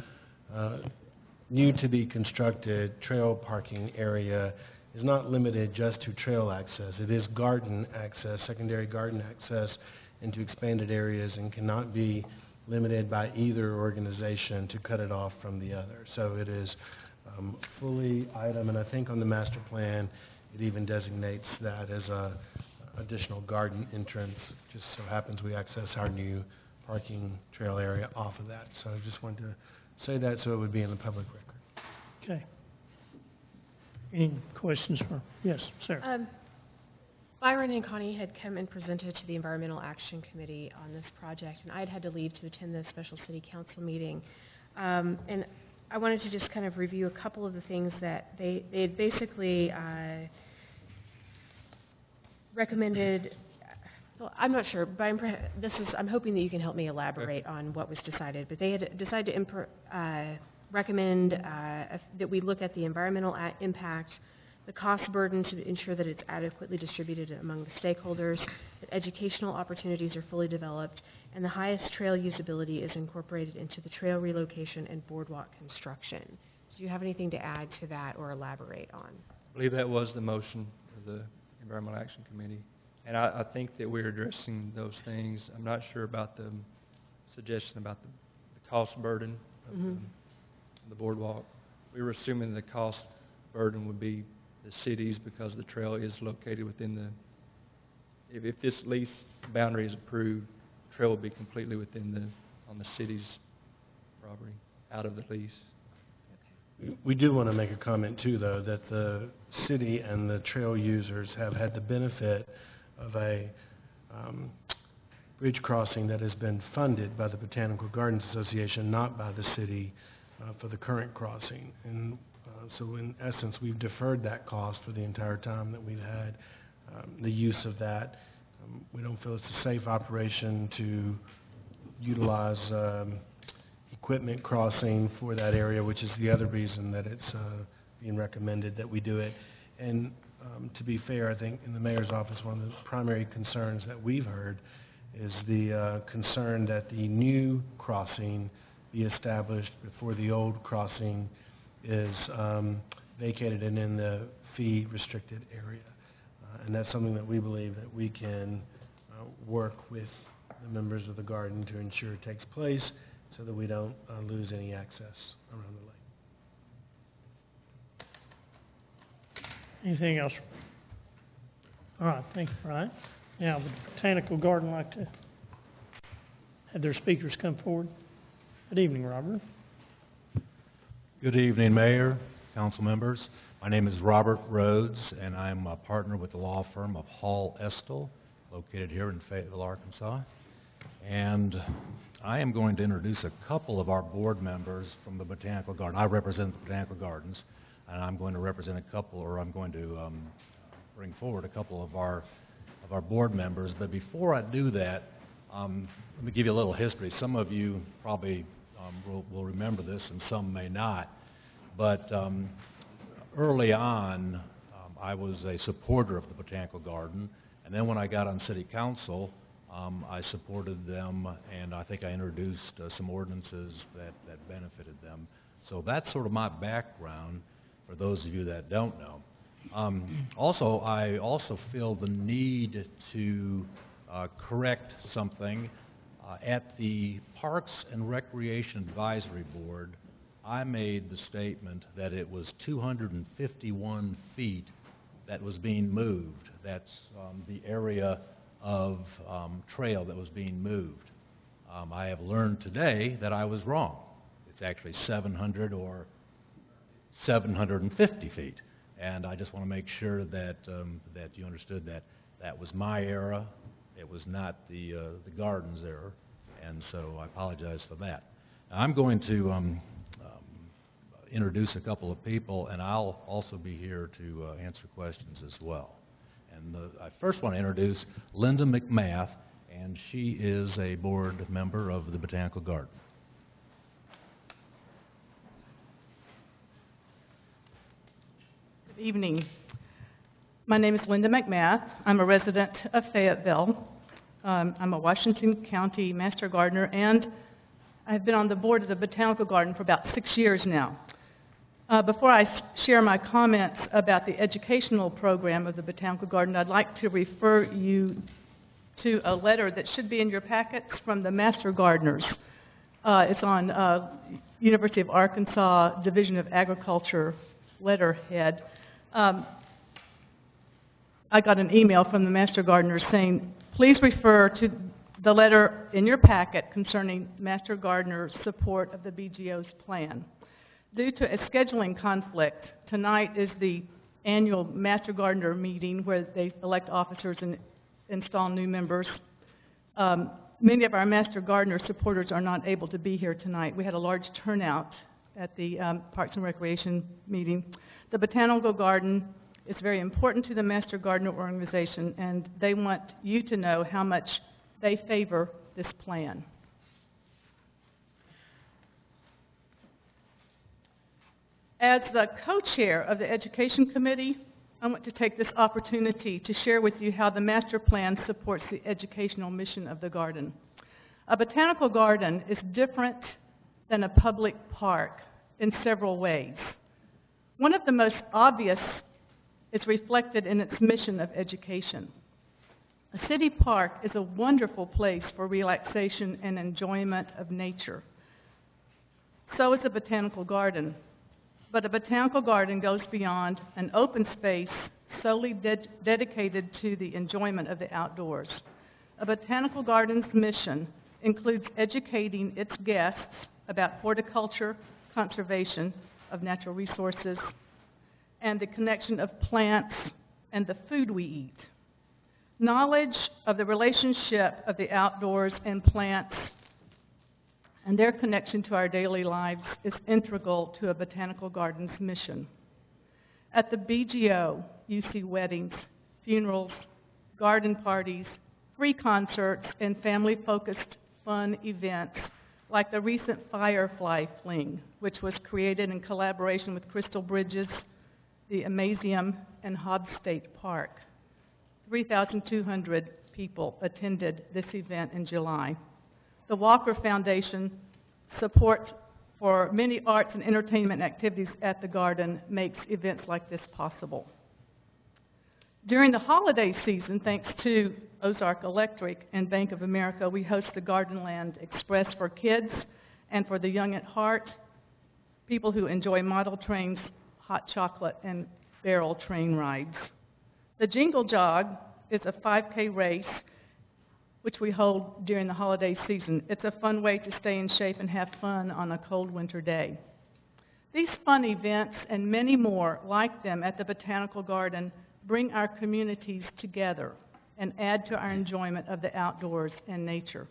to be constructed trail parking area is not limited just to trail access. It is garden access, secondary garden access into expanded areas, and cannot be limited by either organization to cut it off from the other. So it is fully item, and I think on the master plan, it even designates that as a additional garden entrance. Just so happens we access our new parking trail area off of that. So I just wanted to say that so it would be in the public record. Okay. Any questions for, yes, sir? Byron and Connie had come and presented to the Environmental Action Committee on this project, and I had to leave to attend the special city council meeting. And I wanted to just kind of review a couple of the things that they had basically recommended. Well, I'm not sure, but I'm hoping that you can help me elaborate on what was decided. But they had decided to recommend that we look at the environmental impact, the cost burden to ensure that it's adequately distributed among the stakeholders, that educational opportunities are fully developed, and the highest trail usability is incorporated into the trail relocation and boardwalk construction. Do you have anything to add to that or elaborate on? I believe that was the motion of the Environmental Action Committee, and I think that we're addressing those things. I'm not sure about the suggestion about the cost burden of the boardwalk. We were assuming the cost burden would be the cities because the trail is located within the, if this lease boundary is approved, the trail will be completely within on the city's property, out of the lease. We do want to make a comment too, though, that the city and the trail users have had the benefit of a bridge crossing that has been funded by the Botanical Gardens Association, not by the city, for the current crossing. And so in essence, we've deferred that cost for the entire time that we've had the use of that. We don't feel it's a safe operation to utilize equipment crossing for that area, which is the other reason that it's being recommended that we do it. And to be fair, I think in the mayor's office, one of the primary concerns that we've heard is the concern that the new crossing be established before the old crossing is vacated and in the fee-restricted area. And that's something that we believe that we can work with the members of the garden to ensure it takes place so that we don't lose any access around the lake. Anything else? All right, thank you, Brian. Now, would the Botanical Garden like to have their speakers come forward? Good evening, Robert. Good evening, Mayor, council members. My name is Robert Rhodes, and I'm a partner with the law firm of Hall Estel, located here in Fayetteville, Arkansas. And I am going to introduce a couple of our board members from the Botanical Garden. I represent the Botanical Gardens, and I'm going to represent a couple, or I'm going to bring forward a couple of our board members. But before I do that, let me give you a little history. Some of you probably will remember this, and some may not. But early on, I was a supporter of the Botanical Garden, and then when I got on city council, I supported them, and I think I introduced some ordinances that benefited them. So that's sort of my background for those of you that don't know. Also, I also feel the need to correct something At the Parks and Recreation Advisory Board, I made the statement that it was 251 feet that was being moved. That's the area of trail that was being moved. I have learned today that I was wrong. It's actually 700 or 750 feet. And I just want to make sure that that you understood that that was my error. It was not the garden's error, and so I apologize for that. Now, I'm going to introduce a couple of people, and I'll also be here to answer questions as well. And I first want to introduce Linda McMath, and she is a board member of the Botanical Garden. Good evening. My name is Linda McMath. I'm a resident of Fayetteville. I'm a Washington County Master Gardener, and I've been on the board of the Botanical Garden for about 6 years now. Before I share my comments about the educational program of the Botanical Garden, I'd like to refer you to a letter that should be in your packets from the Master Gardeners. It's on University of Arkansas Division of Agriculture letterhead. I got an email from the Master Gardeners saying, please refer to the letter in your packet concerning Master Gardener's support of the BGO's plan. Due to a scheduling conflict, tonight is the annual Master Gardener meeting where they elect officers and install new members. Many of our Master Gardener supporters are not able to be here tonight. We had a large turnout at the Parks and Recreation meeting. The Botanical Garden is very important to the Master Gardener organization, and they want you to know how much they favor this plan. As the co-chair of the Education Committee, I want to take this opportunity to share with you how the master plan supports the educational mission of the garden. A botanical garden is different than a public park in several ways. One of the most obvious is reflected in its mission of education. A city park is a wonderful place for relaxation and enjoyment of nature. So is a botanical garden. But a botanical garden goes beyond an open space solely dedicated to the enjoyment of the outdoors. A botanical garden's mission includes educating its guests about horticulture, conservation of natural resources, and the connection of plants and the food we eat. Knowledge of the relationship of the outdoors and plants and their connection to our daily lives is integral to a botanical garden's mission. At the BGO, you see weddings, funerals, garden parties, free concerts, and family-focused fun events like the recent Firefly Fling, which was created in collaboration with Crystal Bridges, the Amazium, and Hobbs State Park. 3,200 people attended this event in July. The Walker Foundation support for many arts and entertainment activities at the garden makes events like this possible. During the holiday season, thanks to Ozark Electric and Bank of America, we host the Gardenland Express for kids and for the young at heart, people who enjoy model trains, hot chocolate, and barrel train rides. The Jingle Jog is a 5K race which we hold during the holiday season. It's a fun way to stay in shape and have fun on a cold winter day. These fun events and many more like them at the Botanical Garden bring our communities together and add to our enjoyment of the outdoors and nature.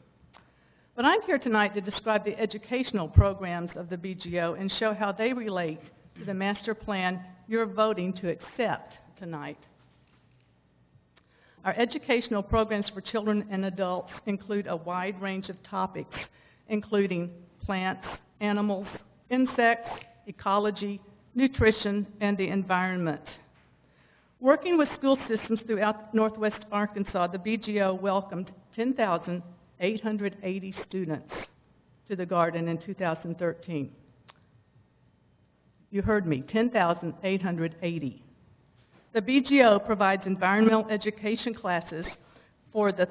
But I'm here tonight to describe the educational programs of the BGO and show how they relate to the master plan you're voting to accept tonight. Our educational programs for children and adults include a wide range of topics, including plants, animals, insects, ecology, nutrition, and the environment. Working with school systems throughout Northwest Arkansas, the BGO welcomed 10,880 students to the garden in 2013. You heard me, 10,880. The BGO provides environmental education classes for the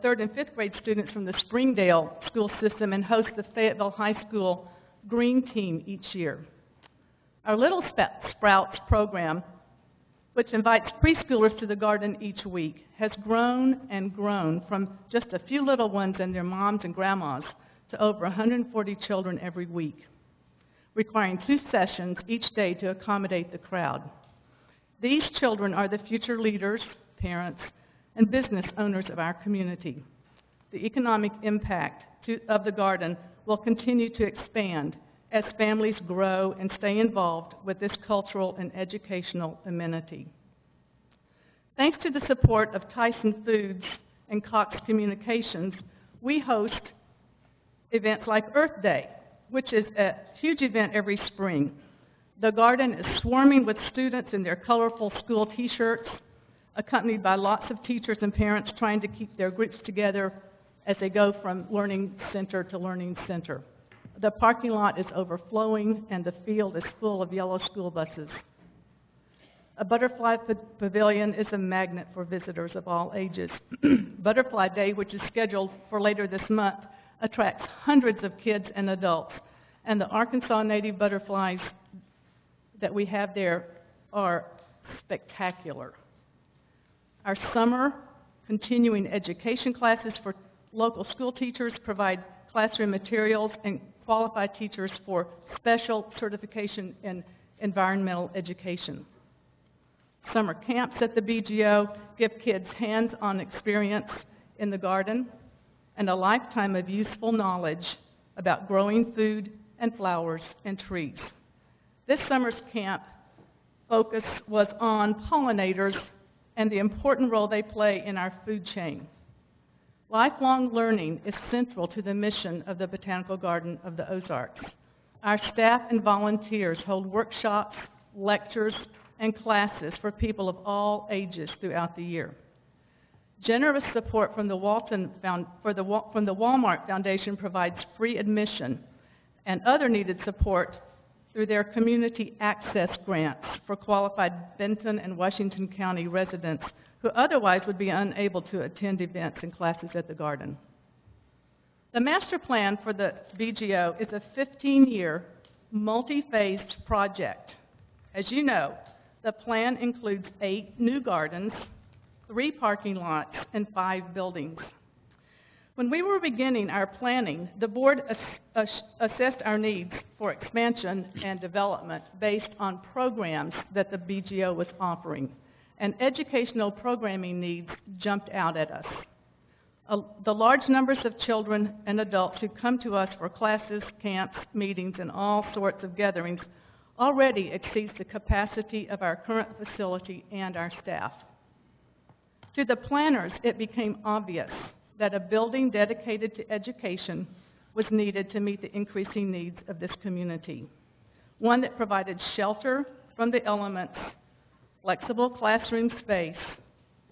third and fifth grade students from the Springdale school system and host the Fayetteville High School Green Team each year. Our Little Sprouts program, which invites preschoolers to the garden each week, has grown and grown from just a few little ones and their moms and grandmas to over 140 children every week, requiring 2 sessions each day to accommodate the crowd. These children are the future leaders, parents, and business owners of our community. The economic impact of the garden will continue to expand as families grow and stay involved with this cultural and educational amenity. Thanks to the support of Tyson Foods and Cox Communications, we host events like Earth Day, which is a huge event every spring. The garden is swarming with students in their colorful school t-shirts, accompanied by lots of teachers and parents trying to keep their groups together as they go from learning center to learning center. The parking lot is overflowing and the field is full of yellow school buses. A butterfly pavilion is a magnet for visitors of all ages. Butterfly Day, which is scheduled for later this month, attracts hundreds of kids and adults, and the Arkansas native butterflies that we have there are spectacular. Our summer continuing education classes for local school teachers provide classroom materials and qualify teachers for special certification in environmental education. Summer camps at the BGO give kids hands-on experience in the garden and a lifetime of useful knowledge about growing food and flowers and trees. This summer's camp focus was on pollinators and the important role they play in our food chain. Lifelong learning is central to the mission of the Botanical Garden of the Ozarks. Our staff and volunteers hold workshops, lectures, and classes for people of all ages throughout the year. Generous support from the Walmart Foundation provides free admission and other needed support through their community access grants for qualified Benton and Washington County residents who otherwise would be unable to attend events and classes at the garden. The master plan for the BGO is a 15-year, multi-phased project. As you know, the plan includes 8 new gardens, 3 parking lots, and 5 buildings. When we were beginning our planning, the board assessed our needs for expansion and development based on programs that the BGO was offering, and educational programming needs jumped out at us. The large numbers of children and adults who come to us for classes, camps, meetings, and all sorts of gatherings already exceeds the capacity of our current facility and our staff. To the planners, it became obvious that a building dedicated to education was needed to meet the increasing needs of this community. One that provided shelter from the elements, flexible classroom space,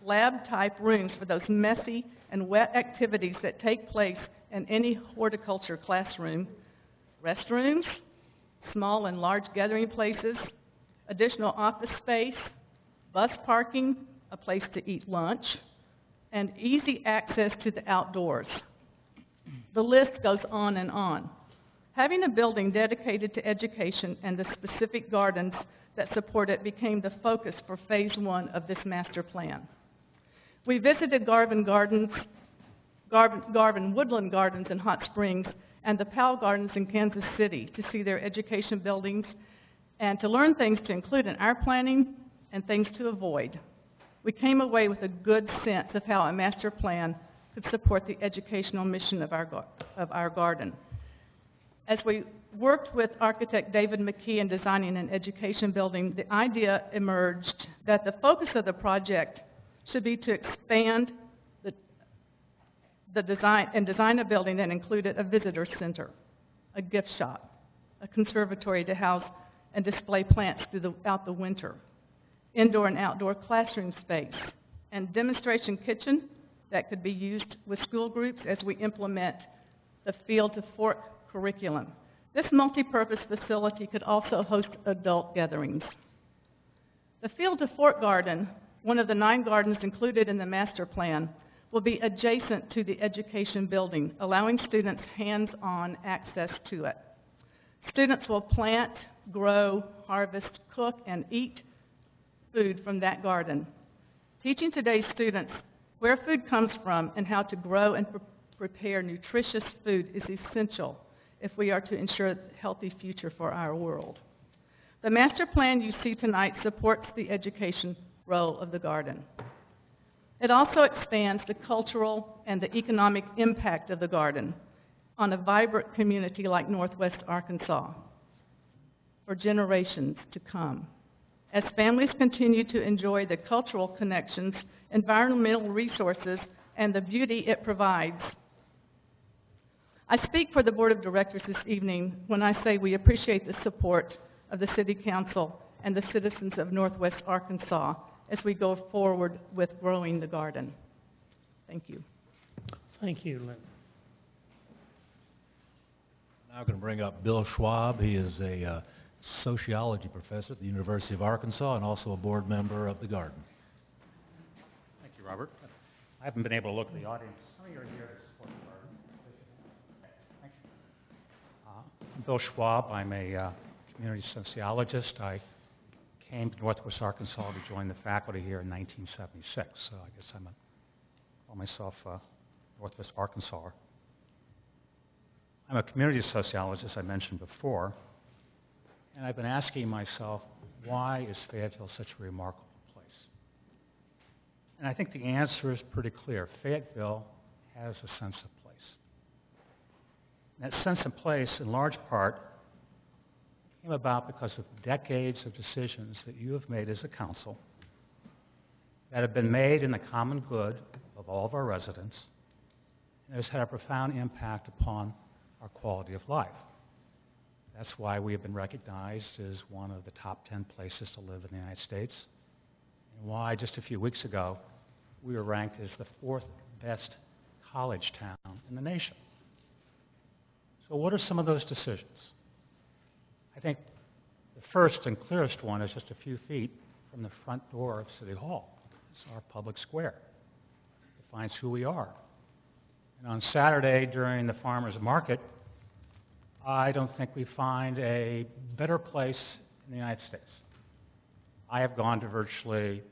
lab-type rooms for those messy and wet activities that take place in any horticulture classroom, restrooms, small and large gathering places, additional office space, bus parking, a place to eat lunch, and easy access to the outdoors. The list goes on and on. Having a building dedicated to education and the specific gardens that support it became the focus for phase 1 of this master plan. We visited Garvin Woodland Gardens in Hot Springs and the Powell Gardens in Kansas City to see their education buildings and to learn things to include in our planning and things to avoid. We came away with a good sense of how a master plan could support the educational mission of our garden. As we worked with architect David McKee in designing an education building, the idea emerged that the focus of the project should be to expand the design a building that included a visitor center, a gift shop, a conservatory to house and display plants throughout the winter, indoor and outdoor classroom space, and demonstration kitchen that could be used with school groups as we implement the Field to Fork curriculum. This multi-purpose facility could also host adult gatherings. The Field to Fork garden one of the 9 gardens included in the master plan, will be adjacent to the education building, allowing students hands-on access to it. Students will plant, grow, harvest, cook, and eat food from that garden. Teaching today's students where food comes from and how to grow and prepare nutritious food is essential if we are to ensure a healthy future for our world. The master plan you see tonight supports the education role of the garden. It also expands the cultural and the economic impact of the garden on a vibrant community like Northwest Arkansas for generations to come. As families continue to enjoy the cultural connections, environmental resources, and the beauty it provides. I speak for the Board of Directors this evening when I say we appreciate the support of the City Council and the citizens of Northwest Arkansas as we go forward with growing the garden. Thank you. Thank you, Lynn. Now I'm going to bring up Bill Schwab. He is a sociology professor at the University of Arkansas and also a board member of the Garden. Thank you, Robert. I haven't been able to look at the audience. How many are here to support the Garden? Thank you. I'm Bill Schwab. I'm a community sociologist. I came to Northwest Arkansas to join the faculty here in 1976, so I guess I call myself Northwest Arkansas. I'm a community sociologist, I mentioned before, and I've been asking myself, why is Fayetteville such a remarkable place? And I think the answer is pretty clear. Fayetteville has a sense of place. And that sense of place, in large part, came about because of decades of decisions that you have made as a council that have been made in the common good of all of our residents, and has had a profound impact upon our quality of life. That's why we have been recognized as one of the top 10 places to live in the United States, and why just a few weeks ago we were ranked as the 4th best college town in the nation. So what are some of those decisions? I think the first and clearest one is just a few feet from the front door of City Hall. It's our public square. It defines who we are. And on Saturday during the farmers market, I don't think we find a better place in the United States. I have gone to virtually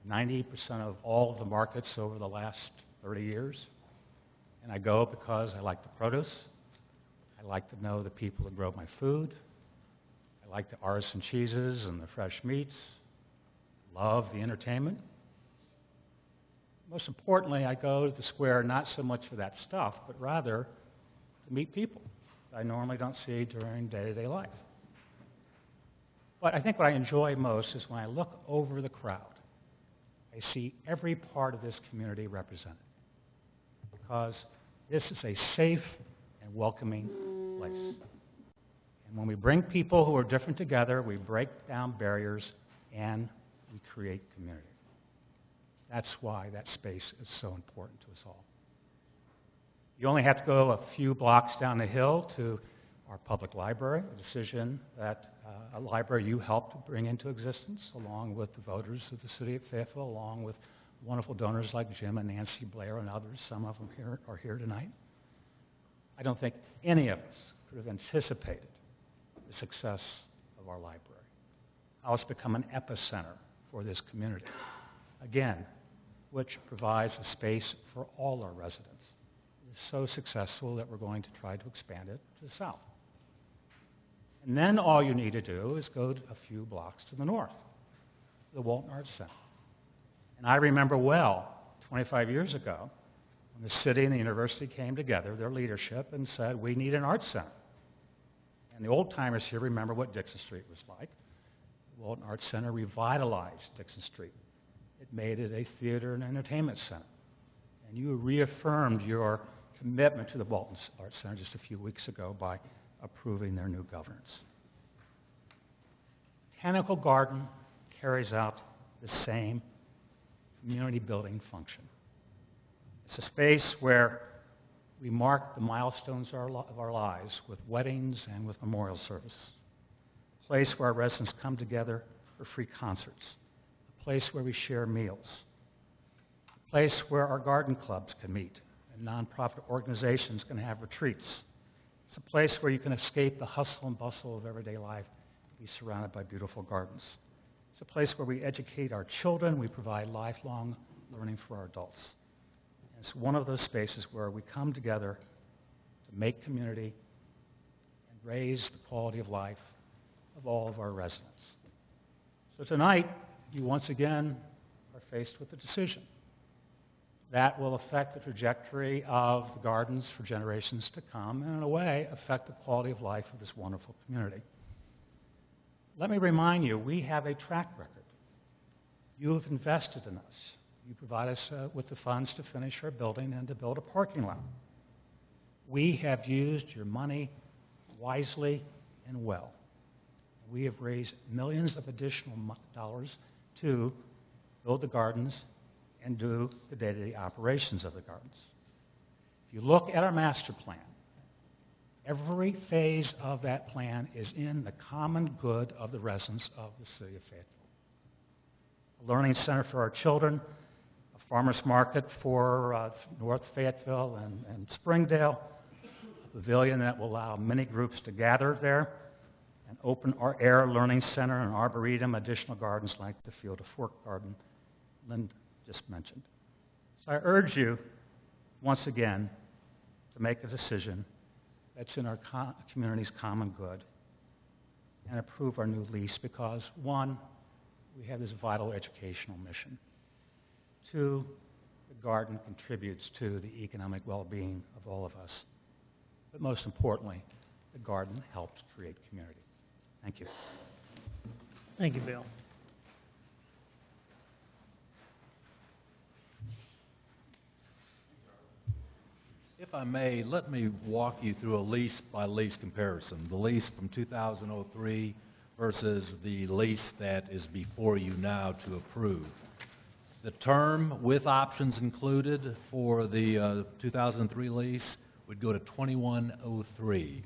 90% of all of the markets over the last 30 years. And I go because I like the produce. I like to know the people that grow my food. I like the artisan cheeses and the fresh meats. Love the entertainment. Most importantly, I go to the square not so much for that stuff, but rather to meet people I normally don't see during day-to-day life. But I think what I enjoy most is when I look over the crowd, I see every part of this community represented, because this is a safe and welcoming place. And when we bring people who are different together, we break down barriers and we create community. That's why that space is so important to us all. You only have to go a few blocks down the hill to our public library, a decision that a library you helped to bring into existence, along with the voters of the city of Fayetteville, along with wonderful donors like Jim and Nancy Blair and others. Some of them are here tonight. I don't think any of us could have anticipated the success of our library, how it's become an epicenter for this community, again, which provides a space for all our residents. It's so successful that we're going to try to expand it to the south. And then all you need to do is go a few blocks to the north, the Walton Arts Center. And I remember well, 25 years ago, when the city and the university came together, their leadership, and said, we need an arts center. And the old-timers here remember what Dixon Street was like. The Walton Arts Center revitalized Dixon Street. It made it a theater and entertainment center. And you reaffirmed your commitment to the Walton Arts Center just a few weeks ago by approving their new governance. Botanical Garden carries out the same community building function. It's a space where we mark the milestones of our lives with weddings and with memorial service. A place where our residents come together for free concerts. A place where we share meals, a place where our garden clubs can meet and nonprofit organizations can have retreats. It's a place where you can escape the hustle and bustle of everyday life and be surrounded by beautiful gardens. It's a place where we educate our children, we provide lifelong learning for our adults. And it's one of those spaces where we come together to make community and raise the quality of life of all of our residents. So tonight, you once again are faced with a decision that will affect the trajectory of the gardens for generations to come, and in a way, affect the quality of life of this wonderful community. Let me remind you, we have a track record. You have invested in us. You provide us with the funds to finish our building and to build a parking lot. We have used your money wisely and well. We have raised millions of additional dollars to build the gardens and do the day-to-day operations of the gardens. If you look at our master plan, every phase of that plan is in the common good of the residents of the city of Fayetteville. A learning center for our children, a farmer's market for North Fayetteville and Springdale, a pavilion that will allow many groups to gather there, an open-air learning center, an arboretum, additional gardens like the Field of Fork Garden Lynn just mentioned. So I urge you, once again, to make a decision that's in our community's common good and approve our new lease because, one, we have this vital educational mission. Two, the garden contributes to the economic well-being of all of us. But most importantly, the garden helps create community. Thank you. Thank you, Bill. If I may, let me walk you through a lease-by-lease comparison. The lease from 2003 versus the lease that is before you now to approve. The term with options included for the 2003 lease would go to 2103.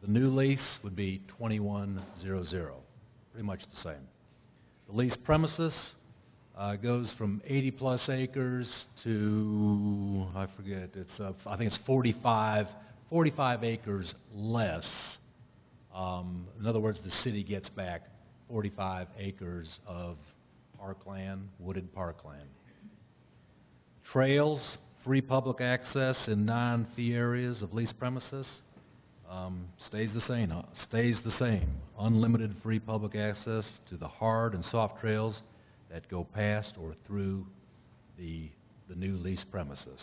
The new lease would be 2100, pretty much the same. The lease premises goes from 80-plus acres to, I forget, I think it's 45 acres less. In other words, the city gets back 45 acres of parkland, wooded parkland. Trails, free public access in non-fee areas of leased premises, stays the same. Unlimited free public access to the hard and soft trails that go past or through the new lease premises.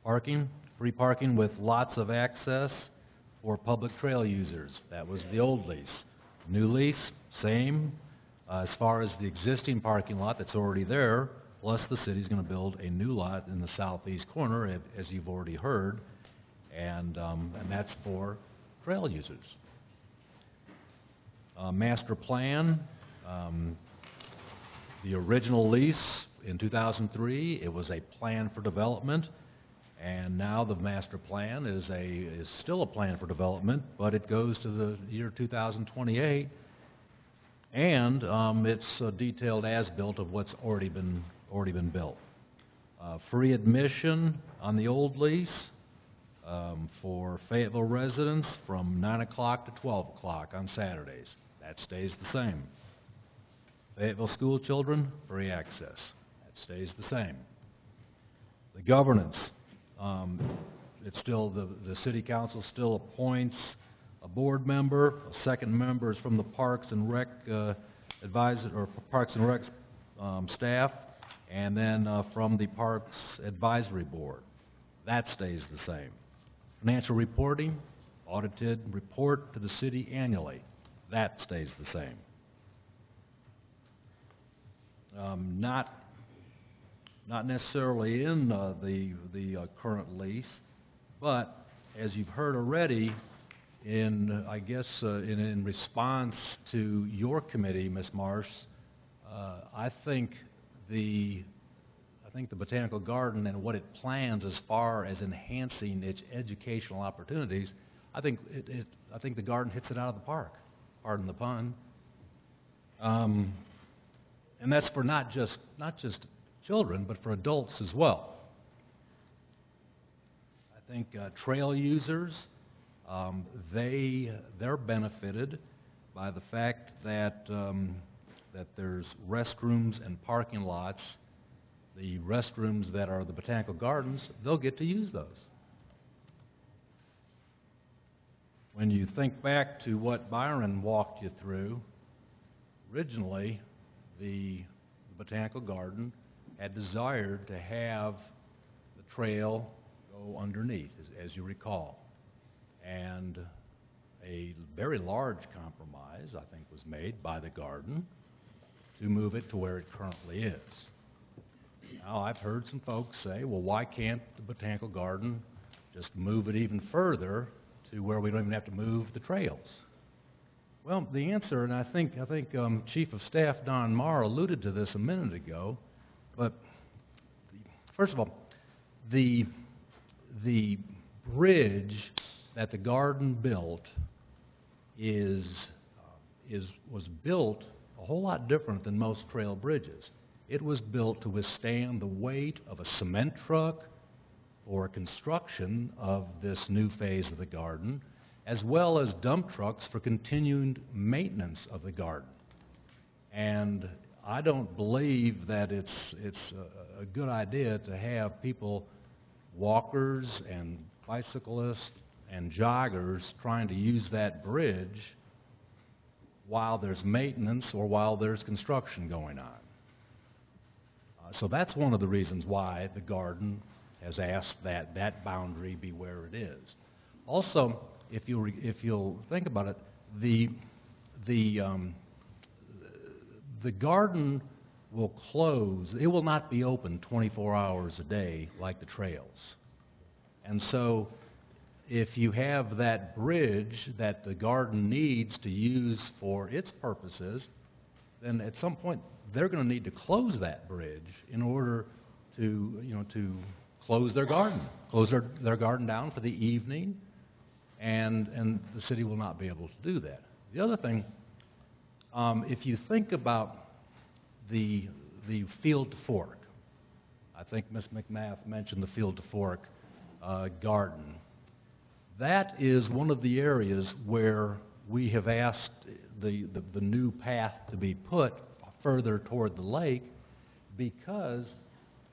Parking, free parking with lots of access for public trail users. That was the old lease. New lease, same. As far as the existing parking lot that's already there, plus the city's going to build a new lot in the southeast corner, as you've already heard, and that's for trail users. Master plan, the original lease in 2003, it was a plan for development, and now the master plan is still a plan for development, but it goes to the year 2028, and it's a detailed as-built of what's already been built. Free admission on the old lease for Fayetteville residents from 9 o'clock to 12 o'clock on Saturdays. That stays the same. Fayetteville school children, free access. That stays the same. The governance, it's still, the city council still appoints a board member, a second member is from the Parks and Rec Parks and Rec staff, and then from the Parks Advisory Board. That stays the same. Financial reporting, audited report to the city annually. That stays the same. Not necessarily in the current lease, but as you've heard already, in response to your committee, Ms. Marsh, I think the Botanical Garden and what it plans as far as enhancing its educational opportunities, I think the garden hits it out of the park. Pardon the pun. And that's for not just children, but for adults as well. I think trail users, they're benefited by the fact that that there's restrooms and parking lots. The restrooms that are the botanical gardens, they'll get to use those. When you think back to what Byron walked you through, originally the botanical garden had desired to have the trail go underneath, as you recall. And a very large compromise, I think, was made by the garden to move it to where it currently is. Now, I've heard some folks say, well, why can't the botanical garden just move it even further to where we don't even have to move the trails? Well, the answer, and I think Chief of Staff Don Marr alluded to this a minute ago, but first of all, the bridge that the garden built was built a whole lot different than most trail bridges. It was built to withstand the weight of a cement truck for construction of this new phase of the garden, as well as dump trucks for continued maintenance of the garden. And I don't believe that it's a good idea to have people, walkers and bicyclists and joggers, trying to use that bridge while there's maintenance or while there's construction going on. So that's one of the reasons why the garden has asked that that boundary be where it is. Also, if you'll think about it, the garden will close. It will not be open 24 hours a day like the trails. And so if you have that bridge that the garden needs to use for its purposes, then at some point they're going to need to close that bridge in order to close their garden, close their garden down for the evening, and the city will not be able to do that. The other thing, if you think about the Field to Fork, I think Ms. McMath mentioned the Field to Fork garden. That is one of the areas where we have asked the new path to be put further toward the lake, because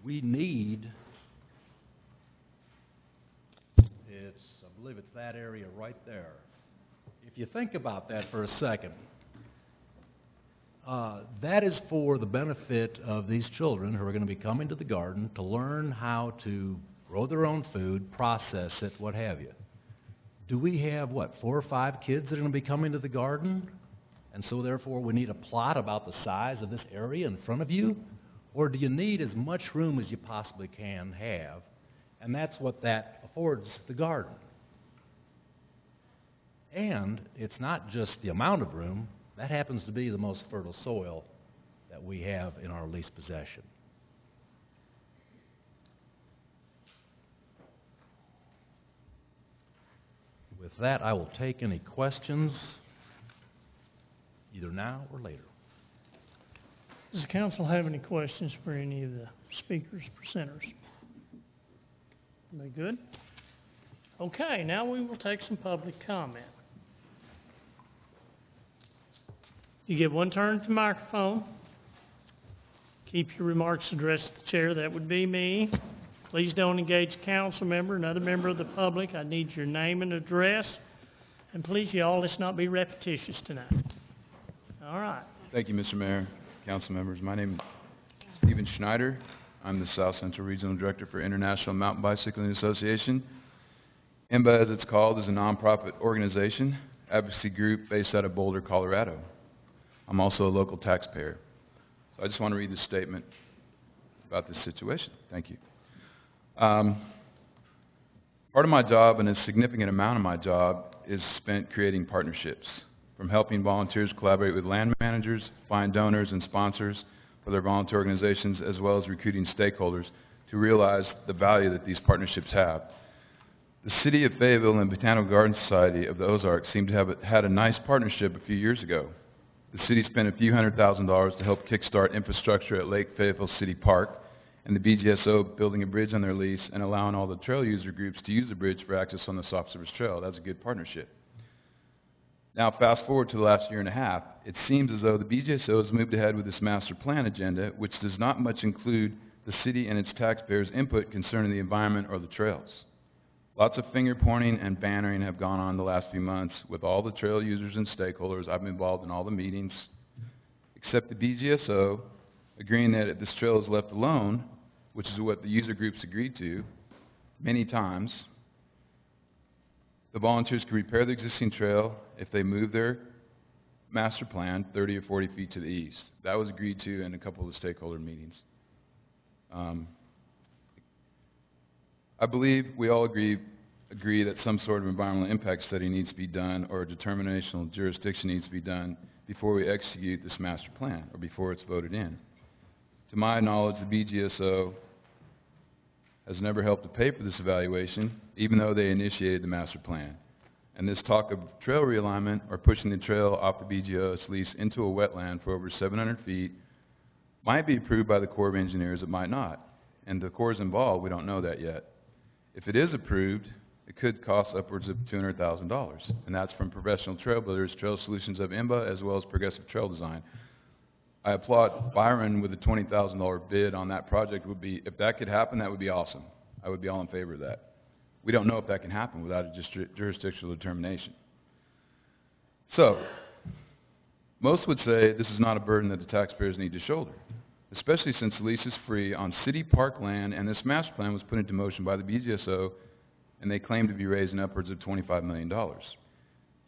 we need, I believe it's that area right there. If you think about that for a second, that is for the benefit of these children who are going to be coming to the garden to learn how to grow their own food, process it, what have you. Do we have, 4 or 5 kids that are going to be coming to the garden? And so therefore we need a plot about the size of this area in front of you? Or do you need as much room as you possibly can have? And that's what that affords the garden. And it's not just the amount of room, that happens to be the most fertile soil that we have in our leased possession. With that, I will take any questions, either now or later. Does the council have any questions for any of the speakers, presenters? Are they good? Okay, now we will take some public comment. You get one turn to the microphone. Keep your remarks addressed to the chair, that would be me. Please don't engage a council member, another member of the public. I need your name and address. And please, y'all, let's not be repetitious tonight. All right. Thank you, Mr. Mayor, council members. My name is Stephen Schneider. I'm the South Central Regional Director for International Mountain Bicycling Association. IMBA, as it's called, is a nonprofit organization, advocacy group based out of Boulder, Colorado. I'm also a local taxpayer. So I just want to read this statement about this situation. Thank you. Part of my job, and a significant amount of my job, is spent creating partnerships, from helping volunteers collaborate with land managers, find donors and sponsors for their volunteer organizations, as well as recruiting stakeholders to realize the value that these partnerships have. The City of Fayetteville and Botanical Garden Society of the Ozarks seem to have had a nice partnership a few years ago. The city spent a few $100,000 to help kickstart infrastructure at Lake Fayetteville City Park, and the BGSO building a bridge on their lease and allowing all the trail user groups to use the bridge for access on the Soft Service Trail. That's a good partnership. Now, fast forward to the last year and a half, it seems as though the BGSO has moved ahead with this master plan agenda, which does not much include the city and its taxpayers' input concerning the environment or the trails. Lots of finger pointing and bannering have gone on the last few months with all the trail users and stakeholders. I've been involved in all the meetings, except the BGSO agreeing that if this trail is left alone, which is what the user groups agreed to many times, the volunteers could repair the existing trail if they move their master plan 30 or 40 feet to the east. That was agreed to in a couple of the stakeholder meetings. I believe we all agree that some sort of environmental impact study needs to be done, or a determinational jurisdiction needs to be done before we execute this master plan, or before it's voted in. To my knowledge, the BGSO has never helped to pay for this evaluation, even though they initiated the master plan. And this talk of trail realignment, or pushing the trail off the BGO's lease into a wetland for over 700 feet, might be approved by the Corps of Engineers, it might not. And the Corps is involved, we don't know that yet. If it is approved, it could cost upwards of $200,000, and that's from professional trail builders, Trail Solutions of IMBA, as well as Progressive Trail Design. I applaud Byron with a $20,000 bid on that project. If that could happen, that would be awesome. I would be all in favor of that. We don't know if that can happen without a jurisdictional determination. So, most would say this is not a burden that the taxpayers need to shoulder, especially since the lease is free on city park land, and this master plan was put into motion by the BGSO, and they claim to be raising upwards of $25 million.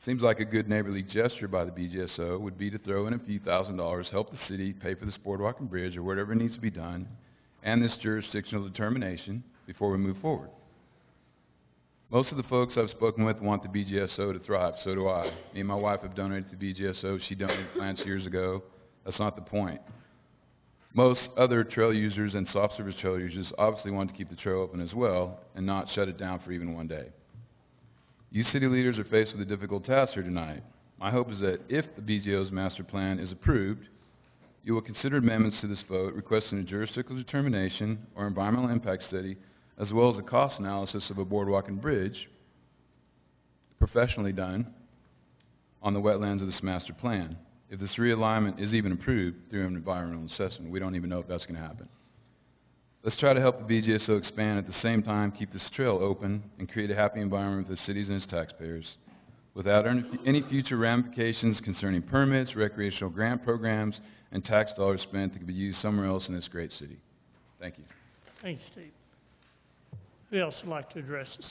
Seems like a good neighborly gesture by the BGSO would be to throw in a few $1,000s, help the city pay for this boardwalk and bridge, or whatever needs to be done, and this jurisdictional determination before we move forward. Most of the folks I've spoken with want the BGSO to thrive, so do I. Me and my wife have donated to the BGSO. She donated plants years ago. That's not the point. Most other trail users and soft service trail users obviously want to keep the trail open as well and not shut it down for even one day. You city leaders are faced with a difficult task here tonight. My hope is that if the BGO's master plan is approved, you will consider amendments to this vote requesting a jurisdictional determination or environmental impact study, as well as a cost analysis of a boardwalk and bridge, professionally done, on the wetlands of this master plan. If this realignment is even approved through an environmental assessment, we don't even know if that's going to happen. Let's try to help the BGSO expand, at the same time keep this trail open and create a happy environment for the cities and its taxpayers, without any future ramifications concerning permits, recreational grant programs, and tax dollars spent that could be used somewhere else in this great city. Thank you. Thanks, Steve. Who else would like to address us?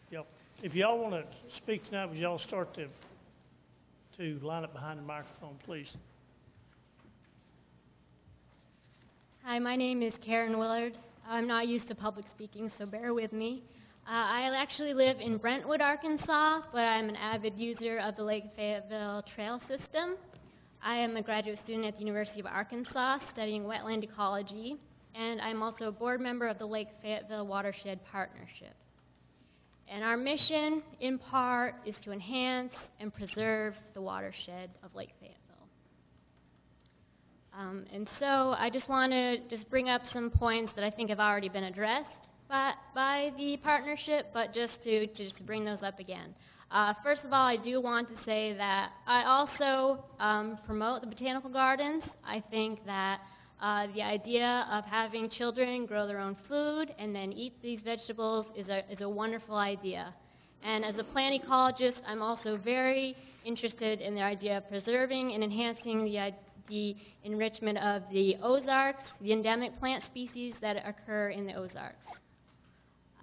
Yep. If y'all want to speak tonight, would y'all start to line up behind the microphone, please? Hi, my name is Karen Willard. I'm not used to public speaking, so bear with me. I actually live in Brentwood, Arkansas, but I'm an avid user of the Lake Fayetteville Trail System. I am a graduate student at the University of Arkansas studying wetland ecology, and I'm also a board member of the Lake Fayetteville Watershed Partnership. And our mission, in part, is to enhance and preserve the watershed of Lake Fayetteville. And so I just want to bring up some points that I think have already been addressed by the partnership, but just to bring those up again. First of all, I do want to say that I also promote the botanical gardens. I think that the idea of having children grow their own food and then eat these vegetables is a wonderful idea. And as a plant ecologist, I'm also very interested in the idea of preserving and enhancing the enrichment of the Ozarks, the endemic plant species that occur in the Ozarks.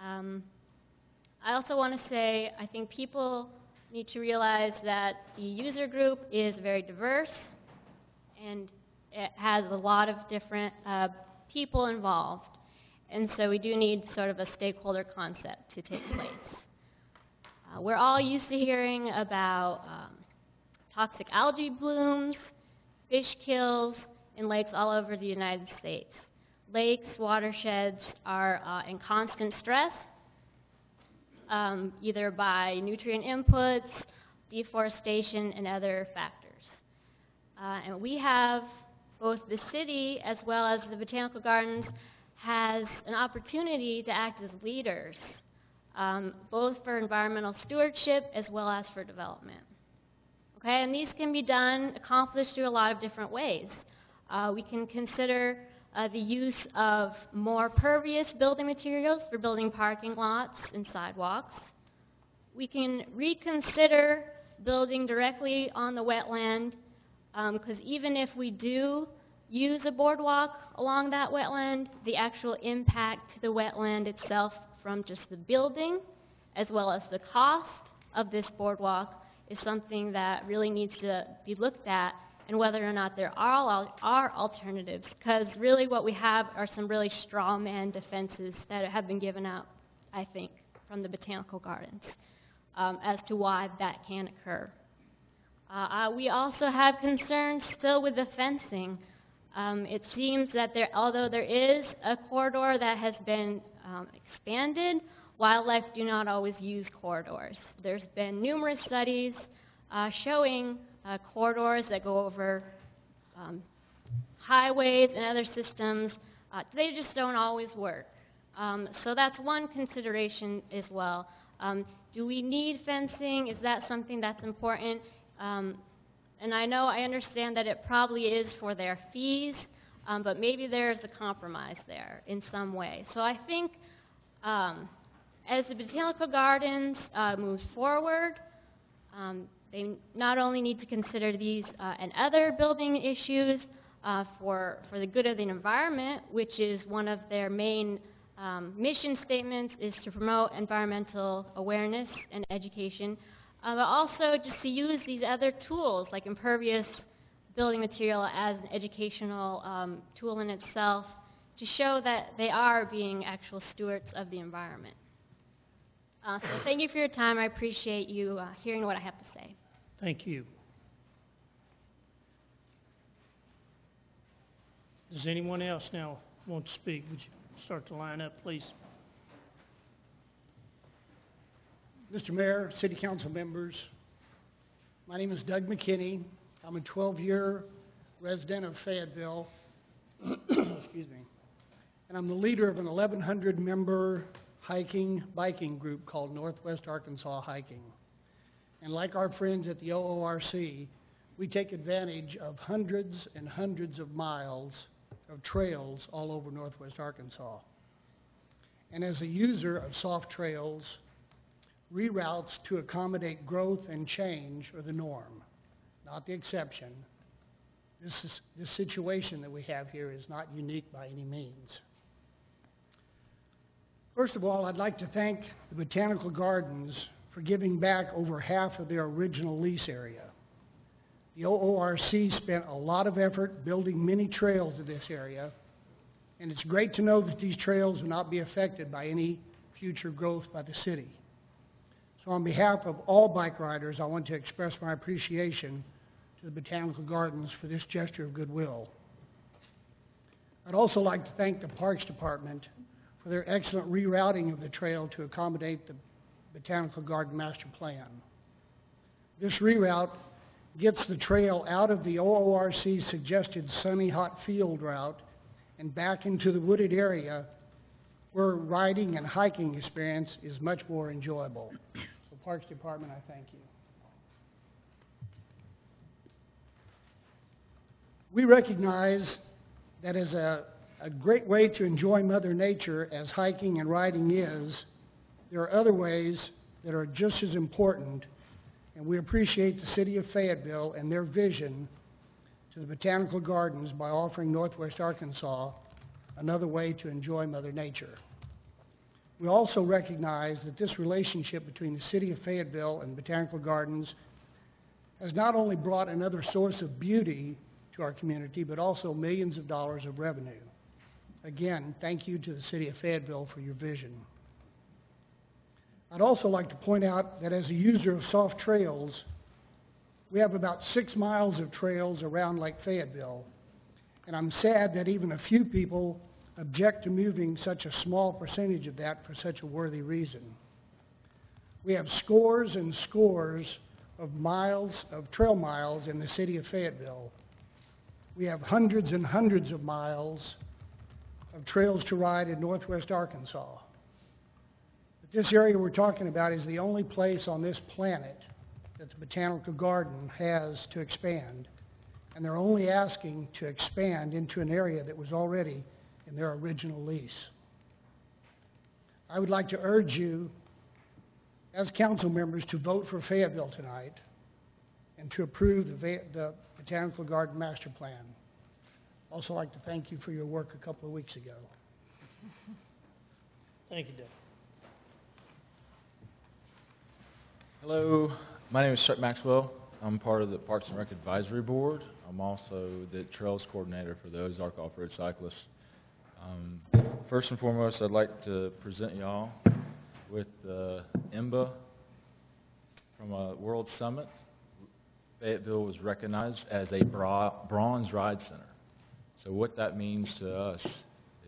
I also want to say I think people need to realize that the user group is very diverse and it has a lot of different people involved. And so we do need sort of a stakeholder concept to take place. We're all used to hearing about toxic algae blooms, fish kills in lakes all over the United States. Lakes, watersheds are in constant stress, either by nutrient inputs deforestation, and other factors. And we have, both the city as well as the Botanical Gardens, has an opportunity to act as leaders, both for environmental stewardship as well as for development. Okay, and these can be accomplished through a lot of different ways. We can consider the use of more pervious building materials for building parking lots and sidewalks. We can reconsider building directly on the wetland, because even if we do use a boardwalk along that wetland, the actual impact to the wetland itself from just the building, as well as the cost of this boardwalk, is something that really needs to be looked at, and whether or not there are alternatives, because really what we have are some really straw man defenses that have been given out, I think, from the Botanical Gardens, as to why that can occur. We also have concerns still with the fencing. It seems that although there is a corridor that has been expanded, wildlife do not always use corridors. There's been numerous studies showing corridors that go over highways and other systems. They just don't always work. So that's one consideration as well. Do we need fencing? Is that something that's important? And I understand that it probably is for their fees, but maybe there's a compromise there in some way. So I think as the Botanical Gardens moves forward, they not only need to consider these and other building issues for the good of the environment, which is one of their main mission statements, is to promote environmental awareness and education, but also just to use these other tools like impervious building material as an educational tool in itself to show that they are being actual stewards of the environment. So thank you for your time. I appreciate you hearing what I have to say. Thank you. Does anyone else now want to speak? Would you start to line up, please? Mr. Mayor, City Council members, my name is Doug McKinney. I'm a 12-year resident of Fayetteville, excuse me, and I'm the leader of an 1,100-member biking group called Northwest Arkansas Hiking. And like our friends at the OORC, we take advantage of hundreds and hundreds of miles of trails all over Northwest Arkansas. And as a user of soft trails, reroutes to accommodate growth and change are the norm, not the exception. This situation that we have here is not unique by any means. First of all, I'd like to thank the Botanical Gardens for giving back over half of their original lease area. The OORC spent a lot of effort building many trails in this area, and it's great to know that these trails will not be affected by any future growth by the city. So on behalf of all bike riders, I want to express my appreciation to the Botanical Gardens for this gesture of goodwill. I'd also like to thank the Parks Department for their excellent rerouting of the trail to accommodate the Botanical Garden Master Plan. This reroute gets the trail out of the OORC's suggested sunny hot field route and back into the wooded area where riding and hiking experience is much more enjoyable. So Parks Department, I thank you. We recognize that as a great way to enjoy Mother Nature as hiking and riding is, there are other ways that are just as important, and we appreciate the City of Fayetteville and their vision to the Botanical Gardens by offering Northwest Arkansas another way to enjoy Mother Nature. We also recognize that this relationship between the City of Fayetteville and Botanical Gardens has not only brought another source of beauty to our community, but also millions of dollars of revenue. Again, thank you to the City of Fayetteville for your vision. I'd also like to point out that as a user of soft trails, we have about 6 miles of trails around Lake Fayetteville, and I'm sad that even a few people object to moving such a small percentage of that for such a worthy reason. We have scores and scores of miles, of trail miles in the city of Fayetteville. We have hundreds and hundreds of miles of trails to ride in northwest Arkansas. But this area we're talking about is the only place on this planet that the Botanical Garden has to expand. And they're only asking to expand into an area that was already in their original lease. I would like to urge you, as council members, to vote for Fayetteville tonight and to approve the Botanical Garden Master Plan. Also like to thank you for your work a couple of weeks ago. Thank you, Dick. Hello, my name is Chuck Maxwell. I'm part of the Parks and Rec Advisory Board. I'm also the Trails Coordinator for the Ozark Off-Road Cyclists. First and foremost, I'd like to present y'all with IMBA from a World Summit. Fayetteville was recognized as a Bronze Ride Center. So what that means to us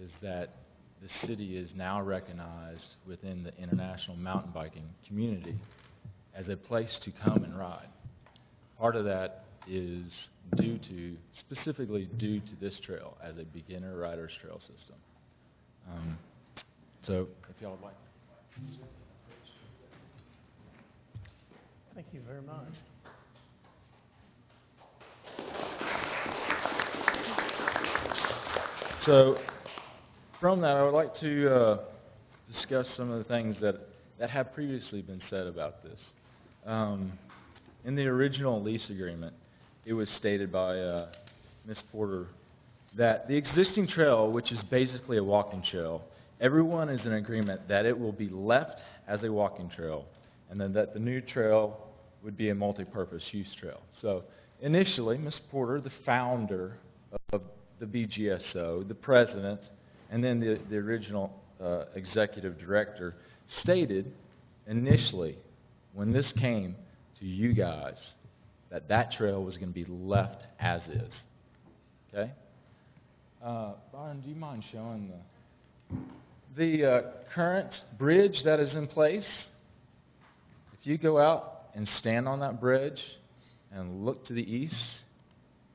is that the city is now recognized within the international mountain biking community as a place to come and ride. Part of that is specifically due to this trail as a beginner rider's trail system. So if y'all would like. Thank you very much. So from that, I would like to discuss some of the things that have previously been said about this. In the original lease agreement, it was stated by Ms. Porter that the existing trail, which is basically a walking trail, everyone is in agreement that it will be left as a walking trail, and then that the new trail would be a multi-purpose use trail. So initially, Ms. Porter, the founder of the BGSO, the president, and then the original executive director, stated initially, when this came to you guys, that trail was going to be left as is. Okay? Byron, do you mind showing the current bridge that is in place? If you go out and stand on that bridge and look to the east,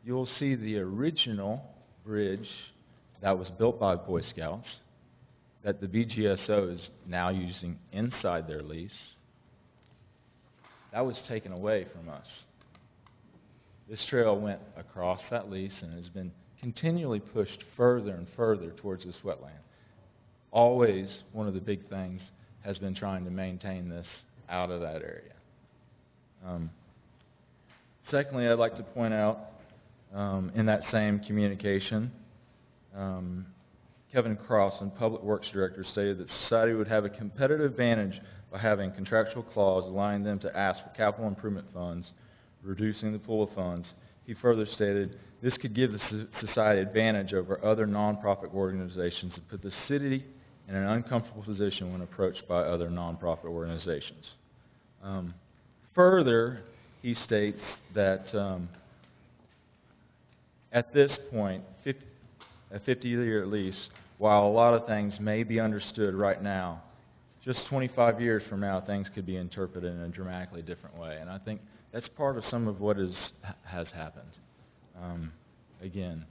you'll see the original bridge that was built by Boy Scouts that the BGSO is now using inside their lease. That was taken away from us. This trail went across that lease and has been continually pushed further and further towards this wetland. Always, one of the big things has been trying to maintain this out of that area. Secondly, I'd like to point out in that same communication, Kevin Crossan, Public Works Director, stated that society would have a competitive advantage by having contractual clause allowing them to ask for capital improvement funds, reducing the pool of funds. He further stated, this could give the society advantage over other nonprofit organizations and put the city in an uncomfortable position when approached by other nonprofit organizations. Further, he states that at this point, a 50-year lease, while a lot of things may be understood right now, just 25 years from now, things could be interpreted in a dramatically different way. And I think that's part of some of what has happened. Again,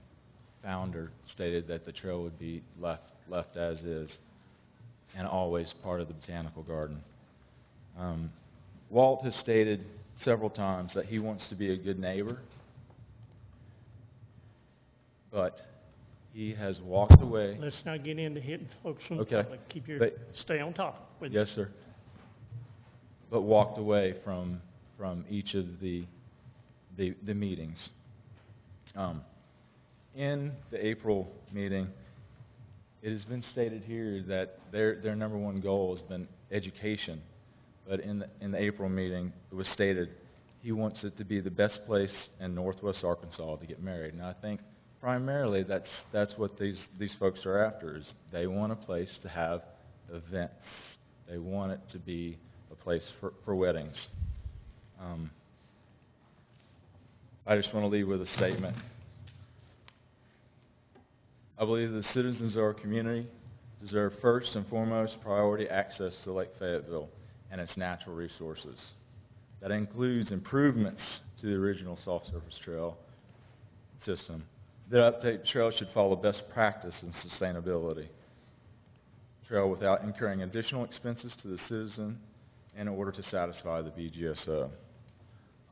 founder stated that the trail would be left as is and always part of the Botanical Garden. Walt has stated several times that he wants to be a good neighbor, but he has walked away. Let's not get into hitting folks from the Okay. public. Stay on top. Yes, sir. But walked away from each of the meetings. In the April meeting, it has been stated here that their number one goal has been education. But in the April meeting, it was stated he wants it to be the best place in northwest Arkansas to get married. And I think primarily that's what these folks are after, is they want a place to have events. They want it to be a place for weddings. I just want to leave with a statement. I believe the citizens of our community deserve first and foremost priority access to Lake Fayetteville and its natural resources. that includes improvements to the original soft surface trail system. The updated trail should follow best practice in sustainability trail without incurring additional expenses to the citizen in order to satisfy the BGSO.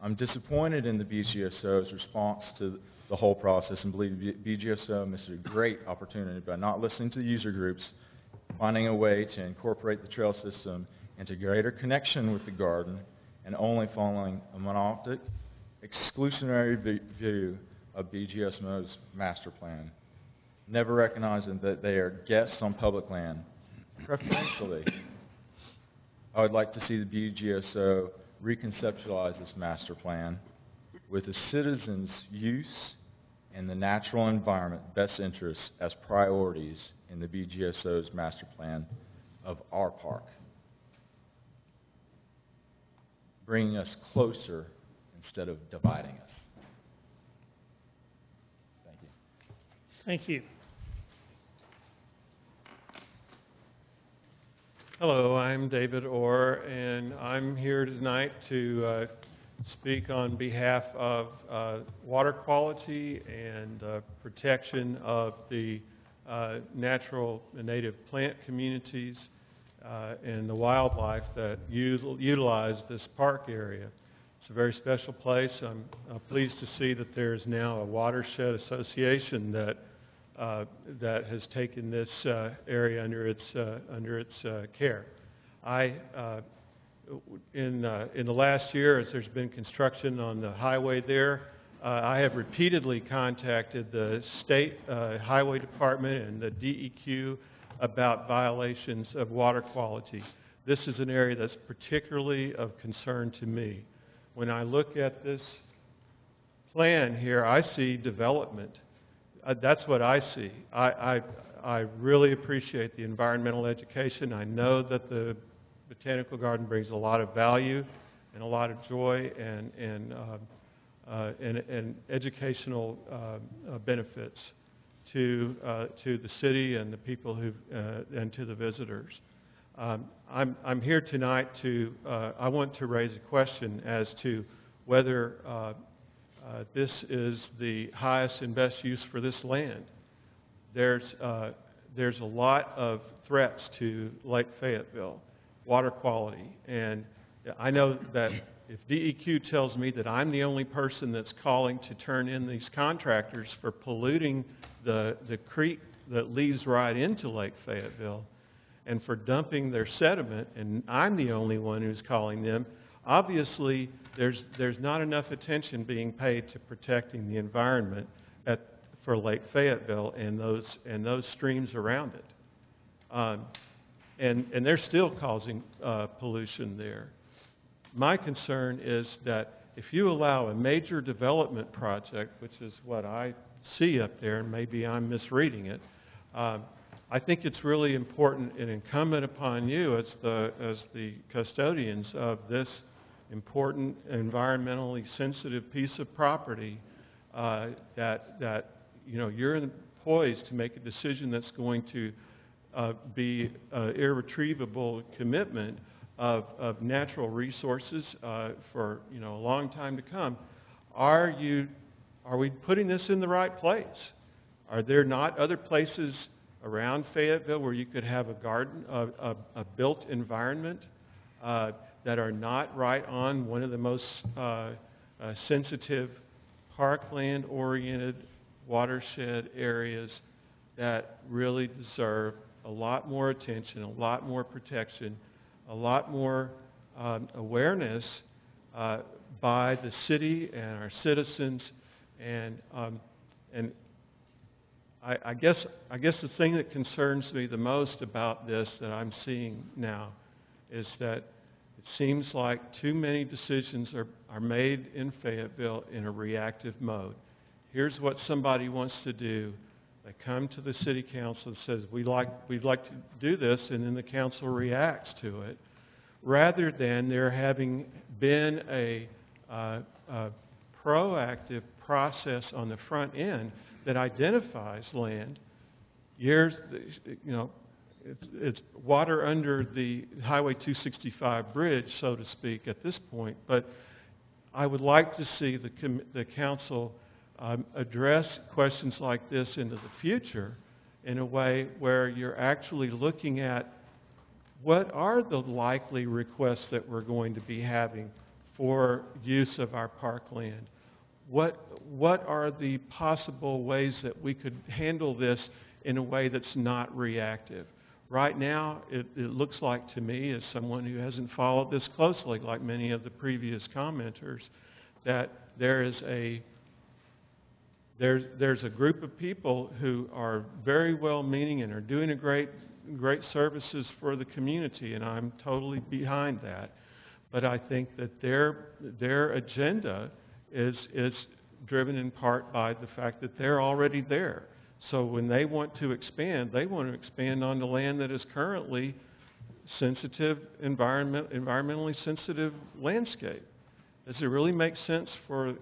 I'm disappointed in the BGSO's response to the whole process and believe the BGSO missed a great opportunity by not listening to the user groups, finding a way to incorporate the trail system into greater connection with the garden, and only following a monolithic, exclusionary view of BGSO's master plan, never recognizing that they are guests on public land. Preferentially, I would like to see the BGSO reconceptualize this master plan with the citizens' use and the natural environment best interests as priorities in the BGSO's master plan of our park, bringing us closer instead of dividing us. Thank you. Thank you. Hello, I'm David Orr, and I'm here tonight to speak on behalf of water quality and protection of the natural and native plant communities and the wildlife that utilize this park area. It's a very special place. I'm pleased to see that there is now a watershed association that has taken this area under its care. In the last year, as there's been construction on the highway there, I have repeatedly contacted the state highway department and the DEQ about violations of water quality. This is an area that's particularly of concern to me. When I look at this plan here, I see development. That's what I see. I really appreciate the environmental education. I know that the Botanical Garden brings a lot of value and a lot of joy and educational benefits to the city and the people and to the visitors. I'm here tonight I want to raise a question as to whether this is the highest and best use for this land. There's a lot of threats to Lake Fayetteville, water quality, and I know that if DEQ tells me that I'm the only person that's calling to turn in these contractors for polluting the creek that leads right into Lake Fayetteville and for dumping their sediment, and I'm the only one who's calling them, obviously there's not enough attention being paid to protecting the environment for Lake Fayetteville and those streams around it. And they're still causing pollution there. My concern is that if you allow a major development project, which is what I see up there, and maybe I'm misreading it, I think it's really important and incumbent upon you as the custodians of this important environmentally sensitive piece of property that you're poised to make a decision that's going to be irretrievable commitment of natural resources for a long time to come. Are we putting this in the right place? Are there not other places around Fayetteville where you could have a garden, a built environment that are not right on one of the most sensitive parkland-oriented watershed areas that really deserve a lot more attention, a lot more protection, a lot more awareness by the city and our citizens, and I guess the thing that concerns me the most about this that I'm seeing now is that it seems like too many decisions are made in Fayetteville in a reactive mode. Here's what somebody wants to do. They come to the city council and says, we'd like to do this, and then the council reacts to it, rather than there having been a proactive process on the front end that identifies land years, it's water under the Highway 265 bridge, so to speak, at this point. But I would like to see the council address questions like this into the future in a way where you're actually looking at what are the likely requests that we're going to be having for use of our parkland. What are the possible ways that we could handle this in a way that's not reactive? Right now, it looks like to me, as someone who hasn't followed this closely, like many of the previous commenters, that there's a group of people who are very well-meaning and are doing great services for the community, and I'm totally behind that. But I think that their agenda is driven in part by the fact that they're already there. So when they want to expand, they want to expand on the land that is currently sensitive, environmentally sensitive landscape. Does it really make sense for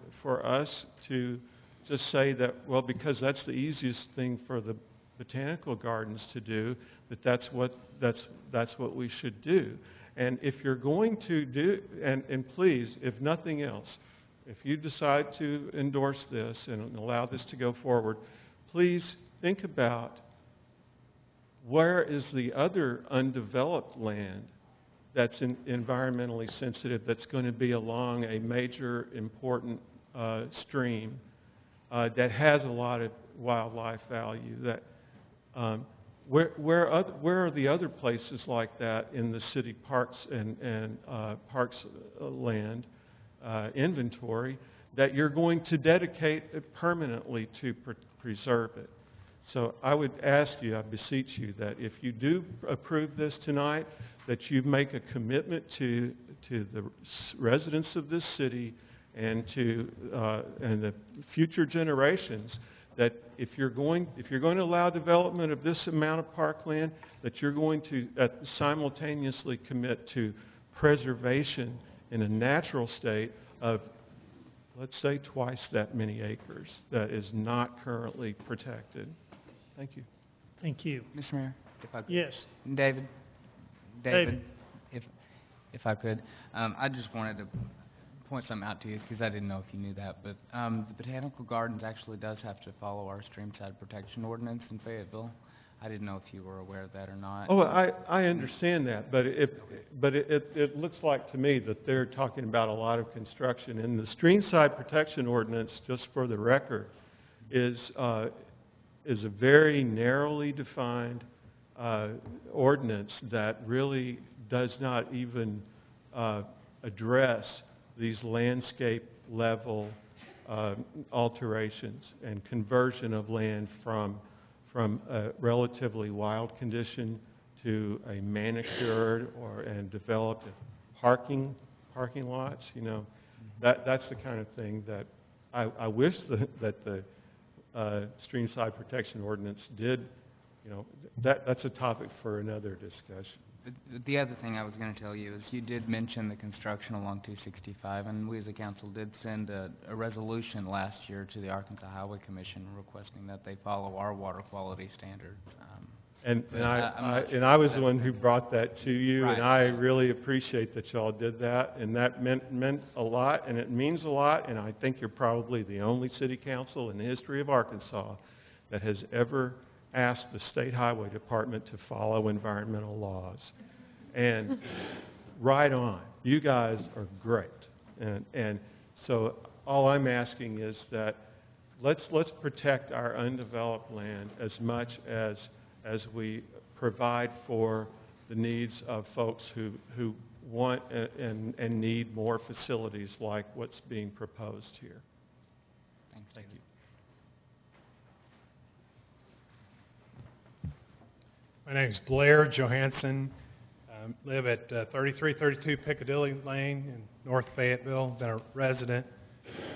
us to just say that, well, because that's the easiest thing for the botanical gardens to do, that's what we should do? And if you're going to do, and please, if nothing else, if you decide to endorse this and allow this to go forward, please think about where is the other undeveloped land that's environmentally sensitive, that's going to be along a major important stream that has a lot of wildlife value. That where are the other places like that in the city parks and parks land inventory that you're going to dedicate it permanently to preserve it? So I would ask you, I beseech you, that if you do approve this tonight, that you make a commitment to the residents of this city and to the future generations, that if you're going to allow development of this amount of parkland, that you're going to simultaneously commit to preservation in a natural state of, let's say, twice that many acres that is not currently protected. Thank you. Thank you. Mr. Mayor, if I could. Yes. David, David. if I could, I just wanted to point something out to you because I didn't know if you knew that, but the Botanical Gardens actually does have to follow our streamside protection ordinance in Fayetteville. I didn't know if you were aware of that or not. Oh, I understand that, but it looks like to me that they're talking about a lot of construction, and the streamside protection ordinance, just for the record, is a very narrowly defined ordinance that really does not even address these landscape level alterations and conversion of land from a relatively wild condition to a manicured and developed parking lots. You know, that's the kind of thing that I wish that the streamside protection ordinance did. You know, that's a topic for another discussion. The other thing I was going to tell you is you did mention the construction along 265, and we as a council did send a resolution last year to the Arkansas Highway Commission requesting that they follow our water quality standards. And I was the one who brought that to you, Right. and I really appreciate that y'all did that, and that meant a lot, and it means a lot, and I think you're probably the only city council in the history of Arkansas that has ever asked the State Highway Department to follow environmental laws. And right on. You guys are great. And so all I'm asking is that let's protect our undeveloped land as much as we provide for the needs of folks who want and need more facilities like what's being proposed here. Thank you. My name is Blair Johansson. Live at 3332 Piccadilly Lane in North Fayetteville. Been a resident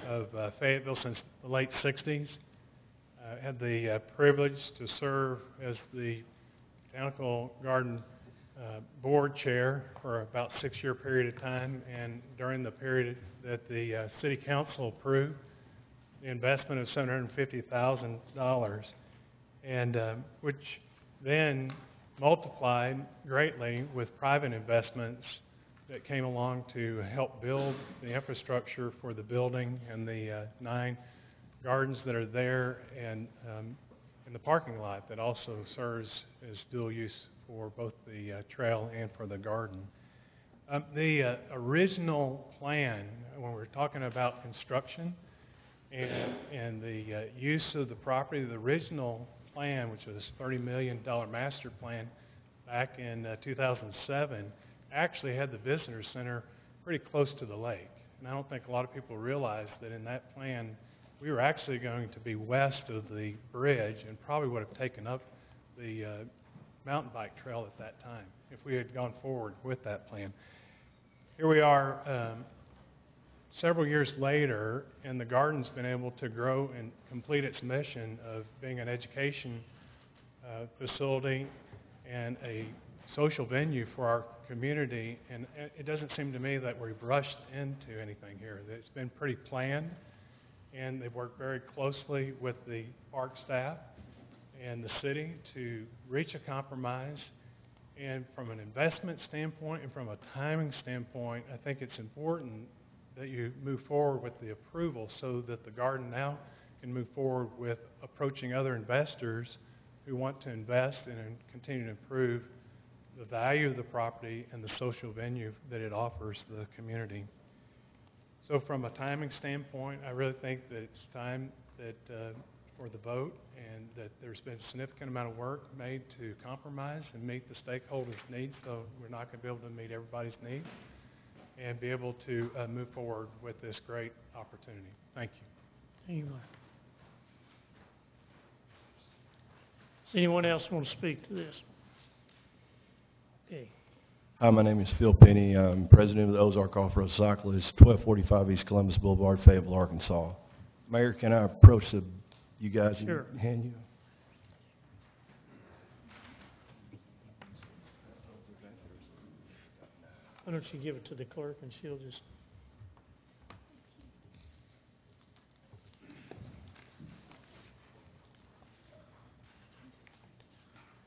of Fayetteville since the late 60s. Had the privilege to serve as the Botanical Garden board chair for about a 6-year period of time, and during the period that the city council approved the investment of $750,000, and which then multiplied greatly with private investments that came along to help build the infrastructure for the building and the 9 gardens that are there, and the parking lot that also serves as dual use for both the trail and for the garden. The original plan, when we're talking about construction and the use of the property, the original plan, which was a $30 million master plan back in 2007, actually had the visitor center pretty close to the lake. And I don't think a lot of people realize that in that plan, we were actually going to be west of the bridge and probably would have taken up the mountain bike trail at that time if we had gone forward with that plan. Here we are several years later, and the garden's been able to grow and complete its mission of being an education facility and a social venue for our community, and it doesn't seem to me that we've rushed into anything here. It's been pretty planned, and they've worked very closely with the park staff and the city to reach a compromise. And from an investment standpoint and from a timing standpoint, I think it's important that you move forward with the approval so that the garden now can move forward with approaching other investors who want to invest and continue to improve the value of the property and the social venue that it offers the community. So from a timing standpoint, I really think that it's time that for the vote, and that there's been a significant amount of work made to compromise and meet the stakeholders' needs, so we're not going to be able to meet everybody's needs, and be able to move forward with this great opportunity. Thank you. Anyway. Does anyone else want to speak to this? Okay. Hi, my name is Phil Penny. I'm president of the Ozark Off-Road Cyclists, 1245 East Columbus Boulevard, Fayetteville, Arkansas. Mayor, can I approach you guys Sure. and hand you? Why don't you give it to the clerk and she'll just...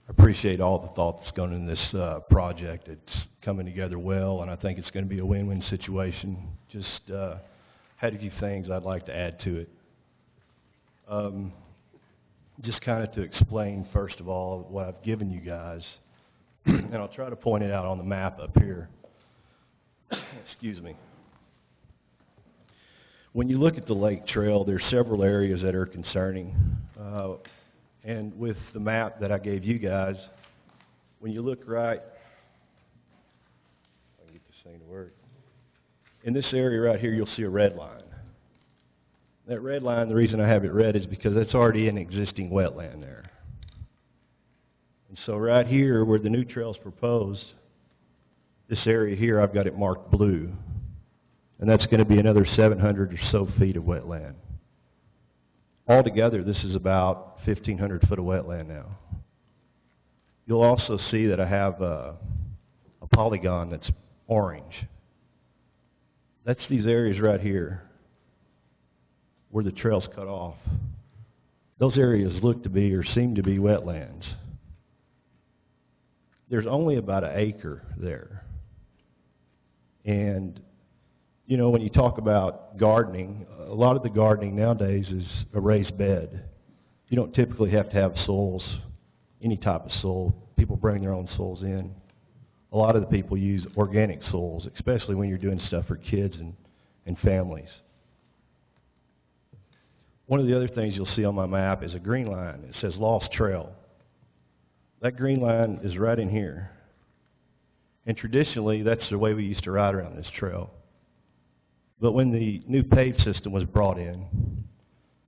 I appreciate all the thought that's gone in this project. It's coming together well, and I think it's going to be a win-win situation. Just had a few things I'd like to add to it. Just kind of to explain, first of all, what I've given you guys, and I'll try to point it out on the map up here. Excuse me. When you look at the lake trail, there's several areas that are concerning. And with the map that I gave you guys, when you look right, I can get this thing to work. In this area right here, you'll see a red line. That red line, the reason I have it red is because that's already an existing wetland there. And so right here, where the new trail's proposed, this area here, I've got it marked blue. And that's going to be another 700 or so feet of wetland. Altogether, this is about 1,500 foot of wetland now. You'll also see that I have a polygon that's orange. That's these areas right here where the trail's cut off. Those areas look to be or seem to be wetlands. There's only about an acre there. And, you know, when you talk about gardening, a lot of the gardening nowadays is a raised bed. You don't typically have to have soils, any type of soil. People bring their own soils in. A lot of the people use organic soils, especially when you're doing stuff for kids and families. One of the other things you'll see on my map is a green line. It says Lost Trail. That green line is right in here. And traditionally, that's the way we used to ride around this trail. But when the new paved system was brought in,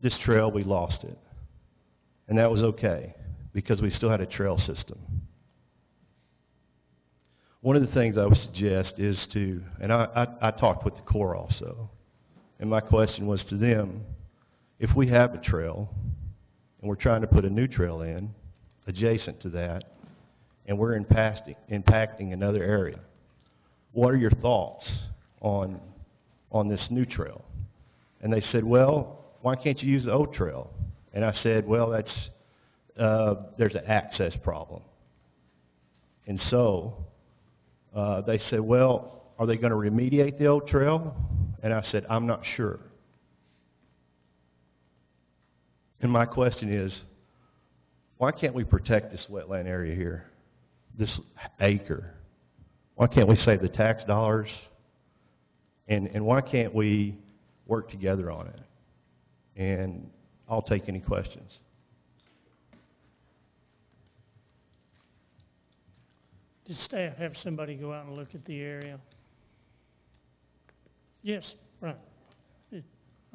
this trail, we lost it. And that was okay, because we still had a trail system. One of the things I would suggest is to, and I talked with the Corps also, and my question was to them, if we have a trail, and we're trying to put a new trail in, adjacent to that, and we're impacting another area, what are your thoughts on this new trail? And they said, well, why can't you use the old trail? And I said, well, that's there's an access problem. And so, they said, well, are they gonna remediate the old trail? And I said, I'm not sure. And my question is, why can't we protect this wetland area here, this acre? Why can't we save the tax dollars? And why can't we work together on it? And I'll take any questions. Did staff have somebody go out and look at the area? Yes, right.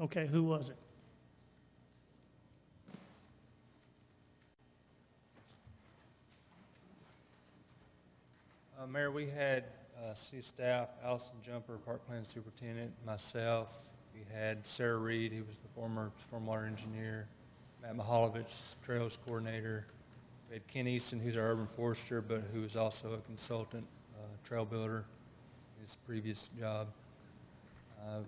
Okay, who was it? Mayor, we had city staff, Allison Jumper, Park Plan Superintendent, myself. We had Sarah Reed, who was the former stormwater engineer, Matt Mihalovich, Trails Coordinator. We had Ken Easton, who's our urban forester, but who is also a consultant, trail builder in his previous job. I'm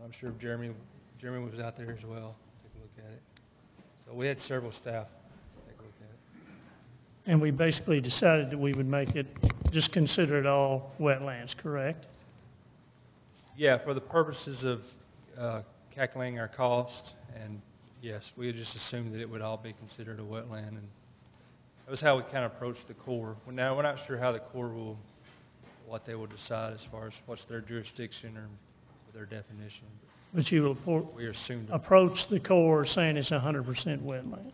not sure if Jeremy was out there as well, take a look at it. So we had several staff take a look at it. And we basically decided that we would make it, just consider it all wetlands, correct? Yeah, for the purposes of calculating our cost, and yes, we had just assumed that it would all be considered a wetland, and that was how we kind of approached the Corps. Now, we're not sure how the Corps what they will decide as far as what's their jurisdiction or their definition. But you will We assumed approach the Corps saying it's 100% wetland.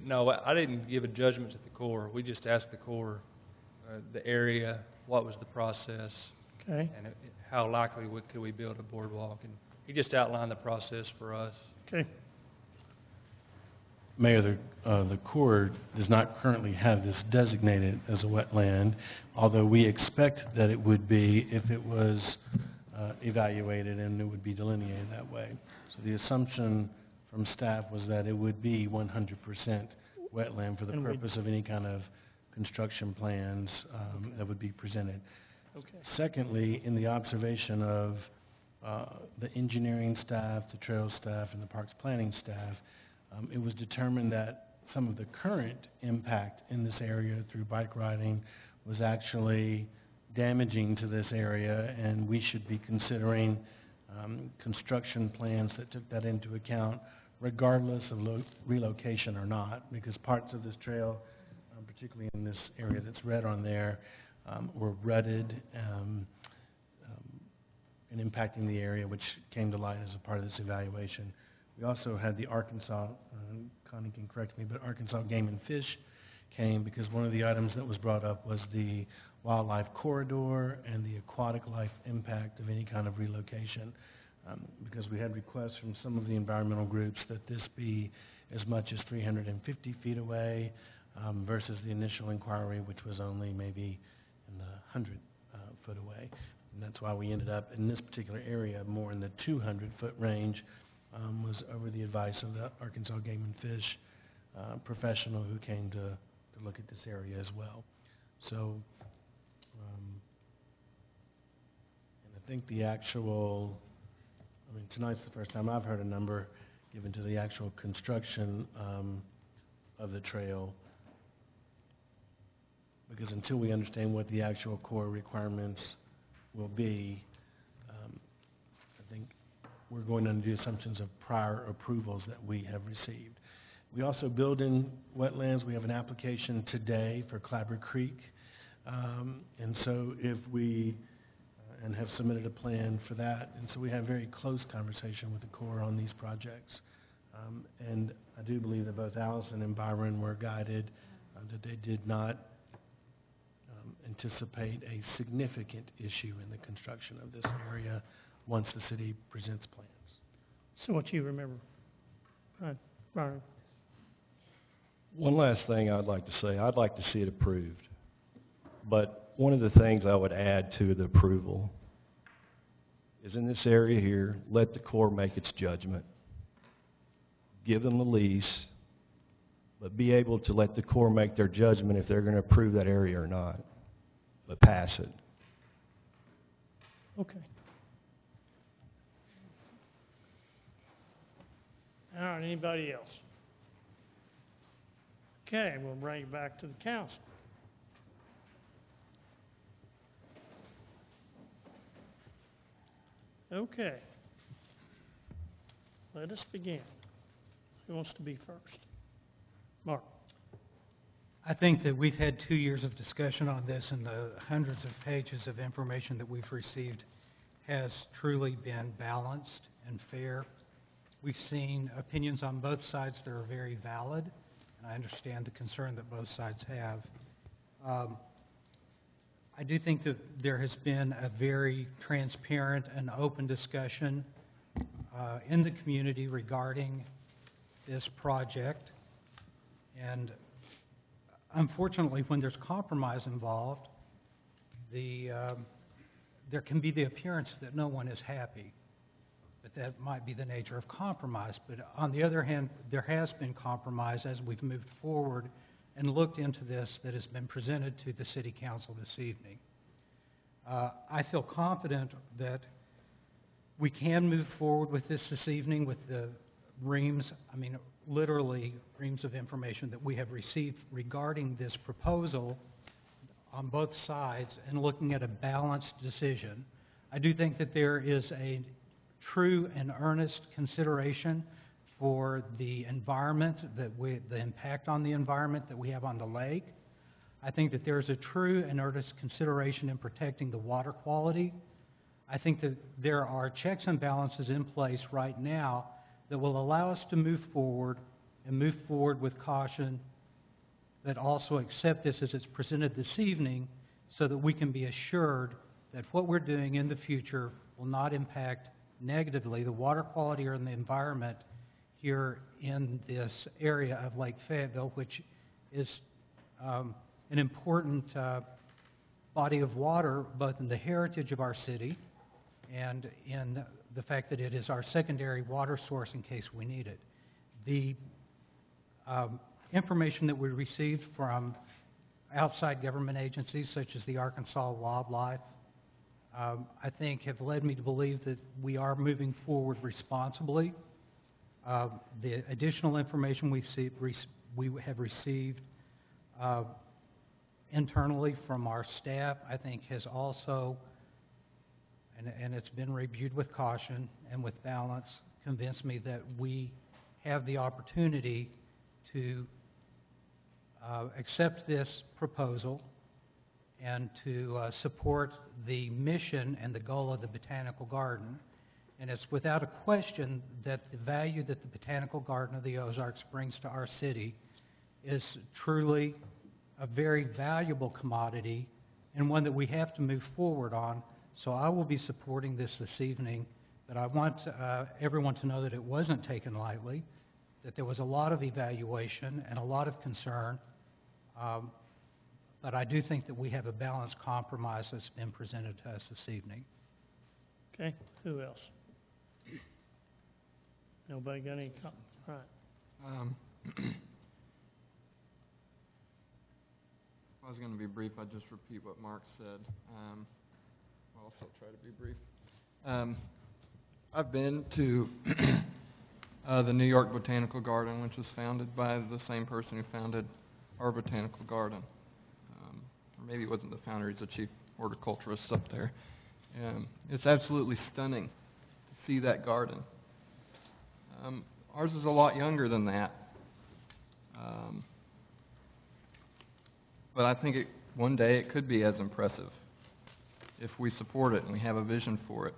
No, I didn't give a judgment to the Corps. We just asked the Corps the area, what was the process, Okay, and how likely could we build a boardwalk. And he just outlined the process for us. okay. Mayor, the Corps does not currently have this designated as a wetland, although we expect that it would be if it was evaluated and it would be delineated that way. So the assumption from staff was that it would be 100% wetland for the And we- purpose of any kind of construction plans that would be presented. Okay. Secondly, in the observation of the engineering staff, the trails staff, and the parks planning staff, it was determined that some of the current impact in this area through bike riding was actually damaging to this area, and we should be considering construction plans that took that into account, regardless of relocation or not, because parts of this trail, particularly in this area that's red on there, were rutted and impacting the area, which came to light as a part of this evaluation. We also had the Arkansas, Connie can correct me, but Arkansas Game and Fish came because one of the items that was brought up was the wildlife corridor and the aquatic life impact of any kind of relocation. Because we had requests from some of the environmental groups that this be as much as 350 feet away versus the initial inquiry, which was only maybe in the 100 foot away. And that's why we ended up in this particular area more in the 200-foot range, was over the advice of the Arkansas Game and Fish professional who came to look at this area as well. So, and I think the actual, tonight's the first time I've heard a number given to the actual construction of the trail, because until we understand what the actual core requirements will be, I think we're going under the assumptions of prior approvals that we have received. We also build in wetlands. We have an application today for Clabber Creek, and so if we and have submitted a plan for that, and so we have very close conversation with the Corps on these projects. And I do believe that both Allison and Byron were guided that they did not anticipate a significant issue in the construction of this area once the city presents plans. So what you remember? Right, Byron? One last thing I'd like to say, I'd like to see it approved. But one of the things I would add to the approval is in this area here, let the Corps make its judgment. Give them the lease, but be able to let the Corps make their judgment if they're going to approve that area or not, but pass it. Okay. All right, anybody else? Okay, we'll bring it back to the council. Okay. Let us begin. Who wants to be first? Mark? I think that we've had 2 years of discussion on this, and the hundreds of pages of information that we've received has truly been balanced and fair. We've seen opinions on both sides that are very valid, and I understand the concern that both sides have. I do think that there has been a very transparent and open discussion in the community regarding this project, and unfortunately, when there's compromise involved, there can be the appearance that no one is happy. But that might be the nature of compromise. But on the other hand, there has been compromise as we've moved forward and looked into this that has been presented to the City Council this evening. I feel confident that we can move forward with this evening with the reams, literally reams of information that we have received regarding this proposal on both sides and looking at a balanced decision. I do think that there is a true and earnest consideration for the environment, the impact on the environment that we have on the lake. I think that there is a true and earnest consideration in protecting the water quality. I think that there are checks and balances in place right now that will allow us to move forward and move forward with caution, that also accept this as it's presented this evening so that we can be assured that what we're doing in the future will not impact negatively the water quality or in the environment here in this area of Lake Fayetteville, which is an important body of water, both in the heritage of our city and in the fact that it is our secondary water source in case we need it. The information that we received from outside government agencies such as the Arkansas Wildlife, I think have led me to believe that we are moving forward responsibly. The additional information we have received internally from our staff, I think has also, and it's been reviewed with caution and with balance, convinced me that we have the opportunity to accept this proposal and to support the mission and the goal of the Botanical Garden. And it's without a question that the value that the Botanical Garden of the Ozarks brings to our city is truly a very valuable commodity and one that we have to move forward on. So I will be supporting this evening, but I want everyone to know that it wasn't taken lightly, that there was a lot of evaluation and a lot of concern, but I do think that we have a balanced compromise that's been presented to us this evening. Okay, who else? Nobody got any comments? All right. I was going to be brief. I'd just repeat what Mark said. I'll also try to be brief. I've been to the New York Botanical Garden, which was founded by the same person who founded our botanical garden. Or maybe it wasn't the founder, he's the chief horticulturist up there. It's absolutely stunning to see that garden. Ours is a lot younger than that. But I think one day it could be as impressive if we support it and we have a vision for it.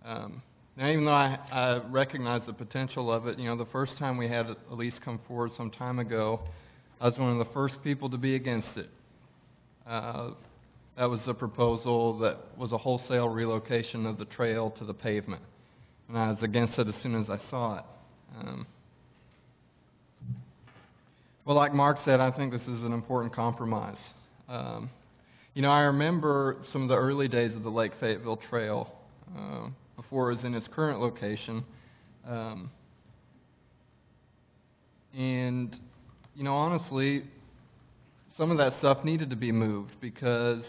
Now, even though I recognize the potential of it, the first time we had Elise come forward some time ago, I was one of the first people to be against it. That was the proposal that was a wholesale relocation of the trail to the pavement. And I was against it as soon as I saw it. Well, like Mark said, I think this is an important compromise. I remember some of the early days of the Lake Fayetteville Trail, before it was in its current location. And, honestly, some of that stuff needed to be moved because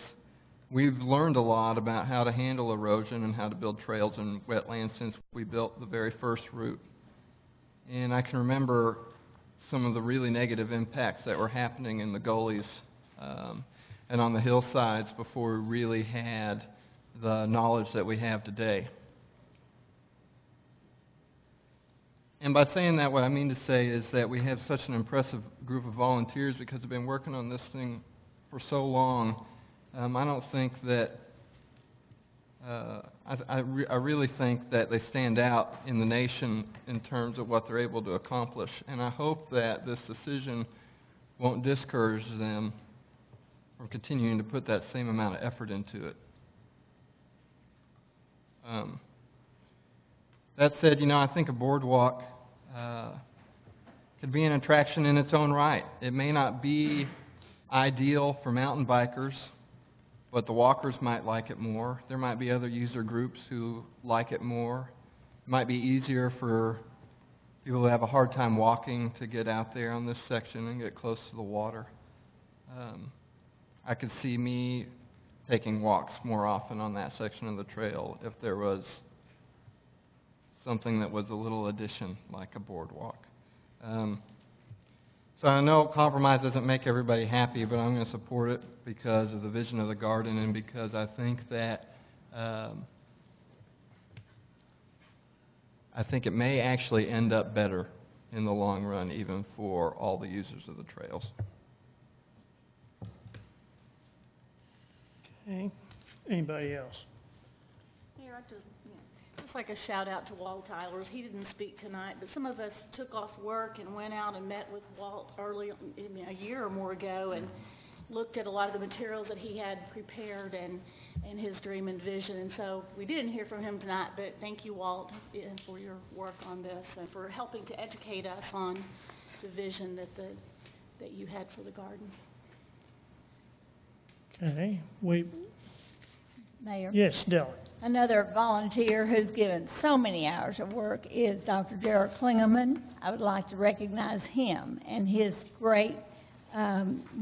we've learned a lot about how to handle erosion and how to build trails in wetlands since we built the very first route. And I can remember some of the really negative impacts that were happening in the gullies and on the hillsides before we really had the knowledge that we have today. And by saying that, what I mean to say is that we have such an impressive group of volunteers because they've been working on this thing for so long. I don't think that, I really think that they stand out in the nation in terms of what they're able to accomplish. And I hope that this decision won't discourage them from continuing to put that same amount of effort into it. That said, I think a boardwalk could be an attraction in its own right. It may not be ideal for mountain bikers, but the walkers might like it more. There might be other user groups who like it more. It might be easier for people who have a hard time walking to get out there on this section and get close to the water. I could see me taking walks more often on that section of the trail if there was something that was a little addition, like a boardwalk. So I know compromise doesn't make everybody happy, but I'm going to support it because of the vision of the garden and because I think that it may actually end up better in the long run, even for all the users of the trails. Okay, anybody else? Mayor, just like a shout out to Walt Tylers. He didn't speak tonight, but some of us took off work and went out and met with Walt early, a year or more ago, and looked at a lot of the materials that he had prepared and his dream and vision. And so we didn't hear from him tonight, but thank you, Walt, for your work on this and for helping to educate us on the vision that you had for the garden. Okay, Mayor? Yes, Della. Another volunteer who's given so many hours of work is Dr. Gerald Klingelman. I would like to recognize him and his great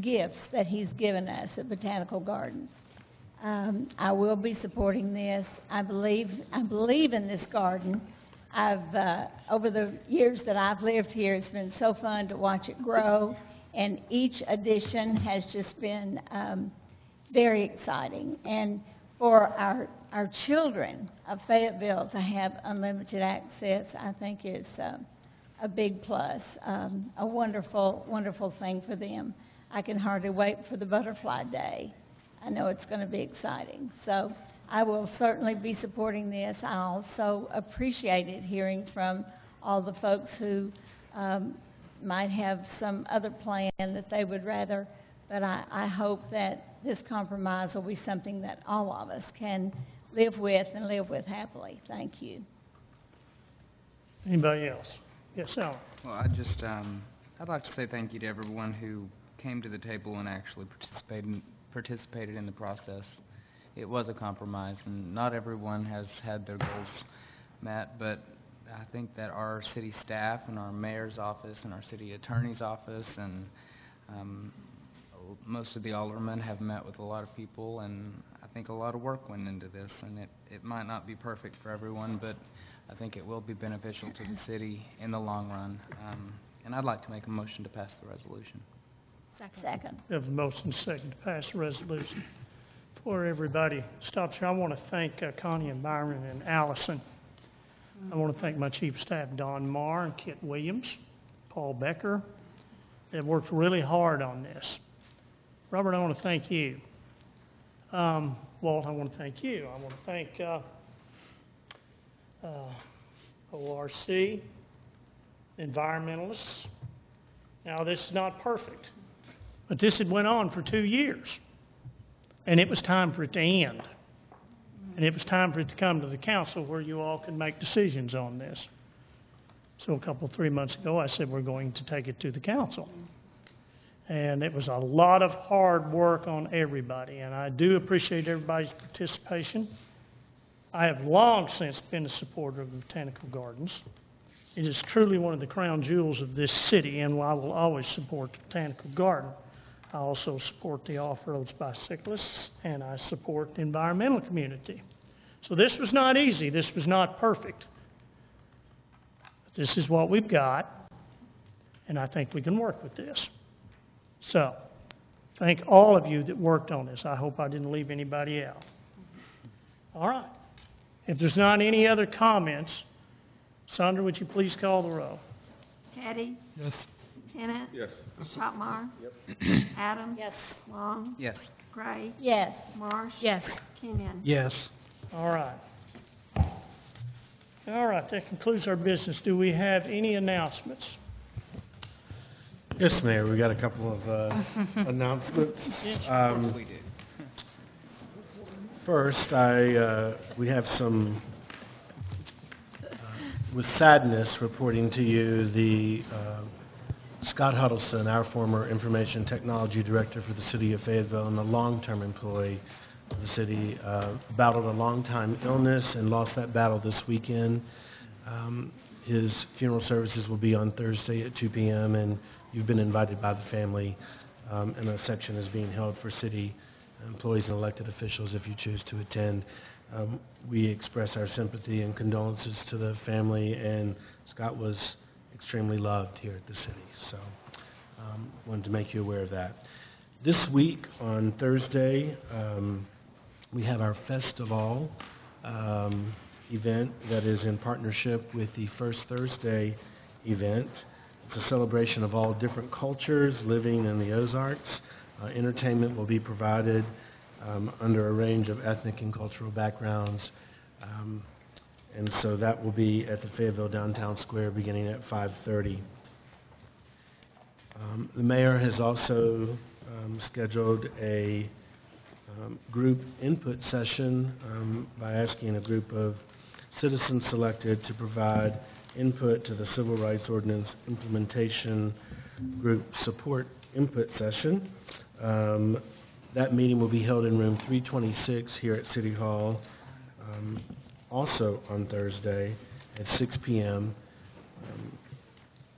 gifts that he's given us at Botanical Gardens. I will be supporting this. I believe in this garden. Over the years that I've lived here, it's been so fun to watch it grow, and each addition has just been very exciting. And for our children of Fayetteville to have unlimited access, I think is a big plus, a wonderful, wonderful thing for them. I can hardly wait for the butterfly day. I know it's going to be exciting. So I will certainly be supporting this. I also appreciated hearing from all the folks who might have some other plan that they would rather, but I hope that this compromise will be something that all of us can live with and live with happily. Thank you. Anybody else? Yes, Alan. Well, I'd like to say thank you to everyone who came to the table and actually participated in the process. It was a compromise, and not everyone has had their goals met, but I think that our city staff and our mayor's office and our city attorney's office and most of the aldermen have met with a lot of people, and I think a lot of work went into this, and it might not be perfect for everyone, but I think it will be beneficial to the city in the long run. And I'd like to make a motion to pass the resolution. Second. We have a motion second to pass the resolution. Before everybody stops here, I want to thank Connie and Byron and Allison. I want to thank my chief of staff, Don Marr and Kit Williams, Paul Becker. They've worked really hard on this. Robert, I want to thank you. Walt, I want to thank you. I want to thank ORC, environmentalists. Now, this is not perfect, but this had went on for 2 years, and it was time for it to end. And it was time for it to come to the council where you all can make decisions on this. So 3 months ago, I said we're going to take it to the council. And it was a lot of hard work on everybody, and I do appreciate everybody's participation. I have long since been a supporter of the Botanical Gardens. It is truly one of the crown jewels of this city, and I will always support the Botanical Garden. I also support the off-roads bicyclists, and I support the environmental community. So this was not easy. This was not perfect. But this is what we've got, and I think we can work with this. So, thank all of you that worked on this. I hope I didn't leave anybody out. All right. If there's not any other comments, Sandra, would you please call the roll? Teddy? Yes. Tenet? Yes. Shopmire? Adams? Yes. Long? Yes. Gray? Yes. Marsh? Yes. Kenyon? Yes. All right. All right, that concludes our business. Do we have any announcements? Yes, Mayor, we got a couple of announcements. We did. First, we have some, with sadness, reporting to you the Scott Huddleston, our former Information Technology Director for the City of Fayetteville and a long-term employee of the city, battled a long-time illness and lost that battle this weekend. His funeral services will be on Thursday at 2 p.m., and you've been invited by the family, and a section is being held for city employees and elected officials if you choose to attend. We express our sympathy and condolences to the family, and Scott was extremely loved here at the city, so wanted to make you aware of that. This week, on Thursday, we have our Festival event that is in partnership with the First Thursday event. It's a celebration of all different cultures living in the Ozarks. Entertainment will be provided under a range of ethnic and cultural backgrounds. And so that will be at the Fayetteville Downtown Square beginning at 5:30. The mayor has also scheduled a group input session by asking a group of citizens selected to provide input to the Civil Rights Ordinance Implementation Group Support Input Session. That meeting will be held in room 326 here at City Hall, also on Thursday at 6 p.m.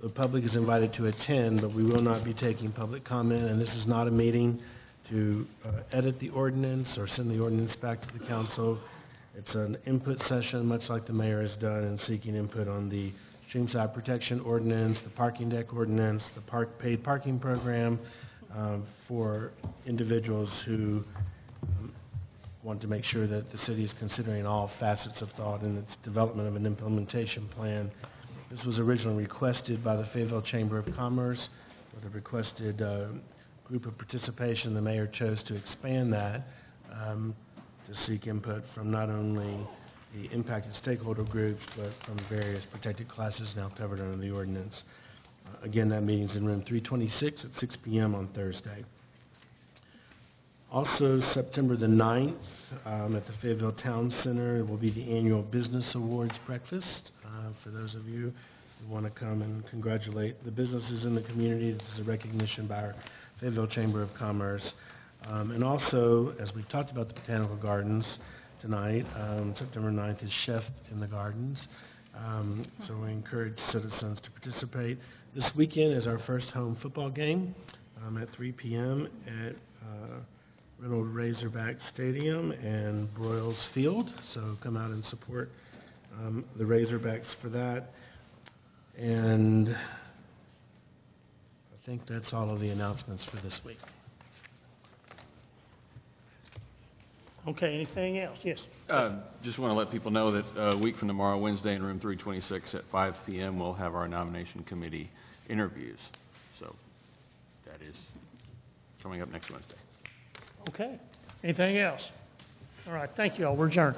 The public is invited to attend, but we will not be taking public comment, and this is not a meeting to edit the ordinance or send the ordinance back to the council. It's an input session, much like the mayor has done, in seeking input on the Streamside Protection Ordinance, the Parking Deck Ordinance, the paid parking program, for individuals who want to make sure that the city is considering all facets of thought in its development of an implementation plan. This was originally requested by the Fayetteville Chamber of Commerce with a requested group of participation. The mayor chose to expand that to seek input from not only the impacted stakeholder groups, but from various protected classes now covered under the ordinance. Again, that meeting's in room 326 at 6 p.m. on Thursday. Also, September the 9th, at the Fayetteville Town Center, will be the annual Business Awards Breakfast. For those of you who want to come and congratulate the businesses in the community, this is a recognition by our Fayetteville Chamber of Commerce. And also, as we've talked about the Botanical Gardens tonight, September 9th is Chef in the Gardens. So we encourage citizens to participate. This weekend is our first home football game at 3 p.m. at Reynolds Razorback Stadium and Broyles Field. So come out and support the Razorbacks for that. And I think that's all of the announcements for this week. Okay, anything else? Yes. Just want to let people know that a week from tomorrow, Wednesday, in room 326 at 5 p.m., we'll have our nomination committee interviews. So that is coming up next Wednesday. Okay. Anything else? All right, thank you all. We're adjourned.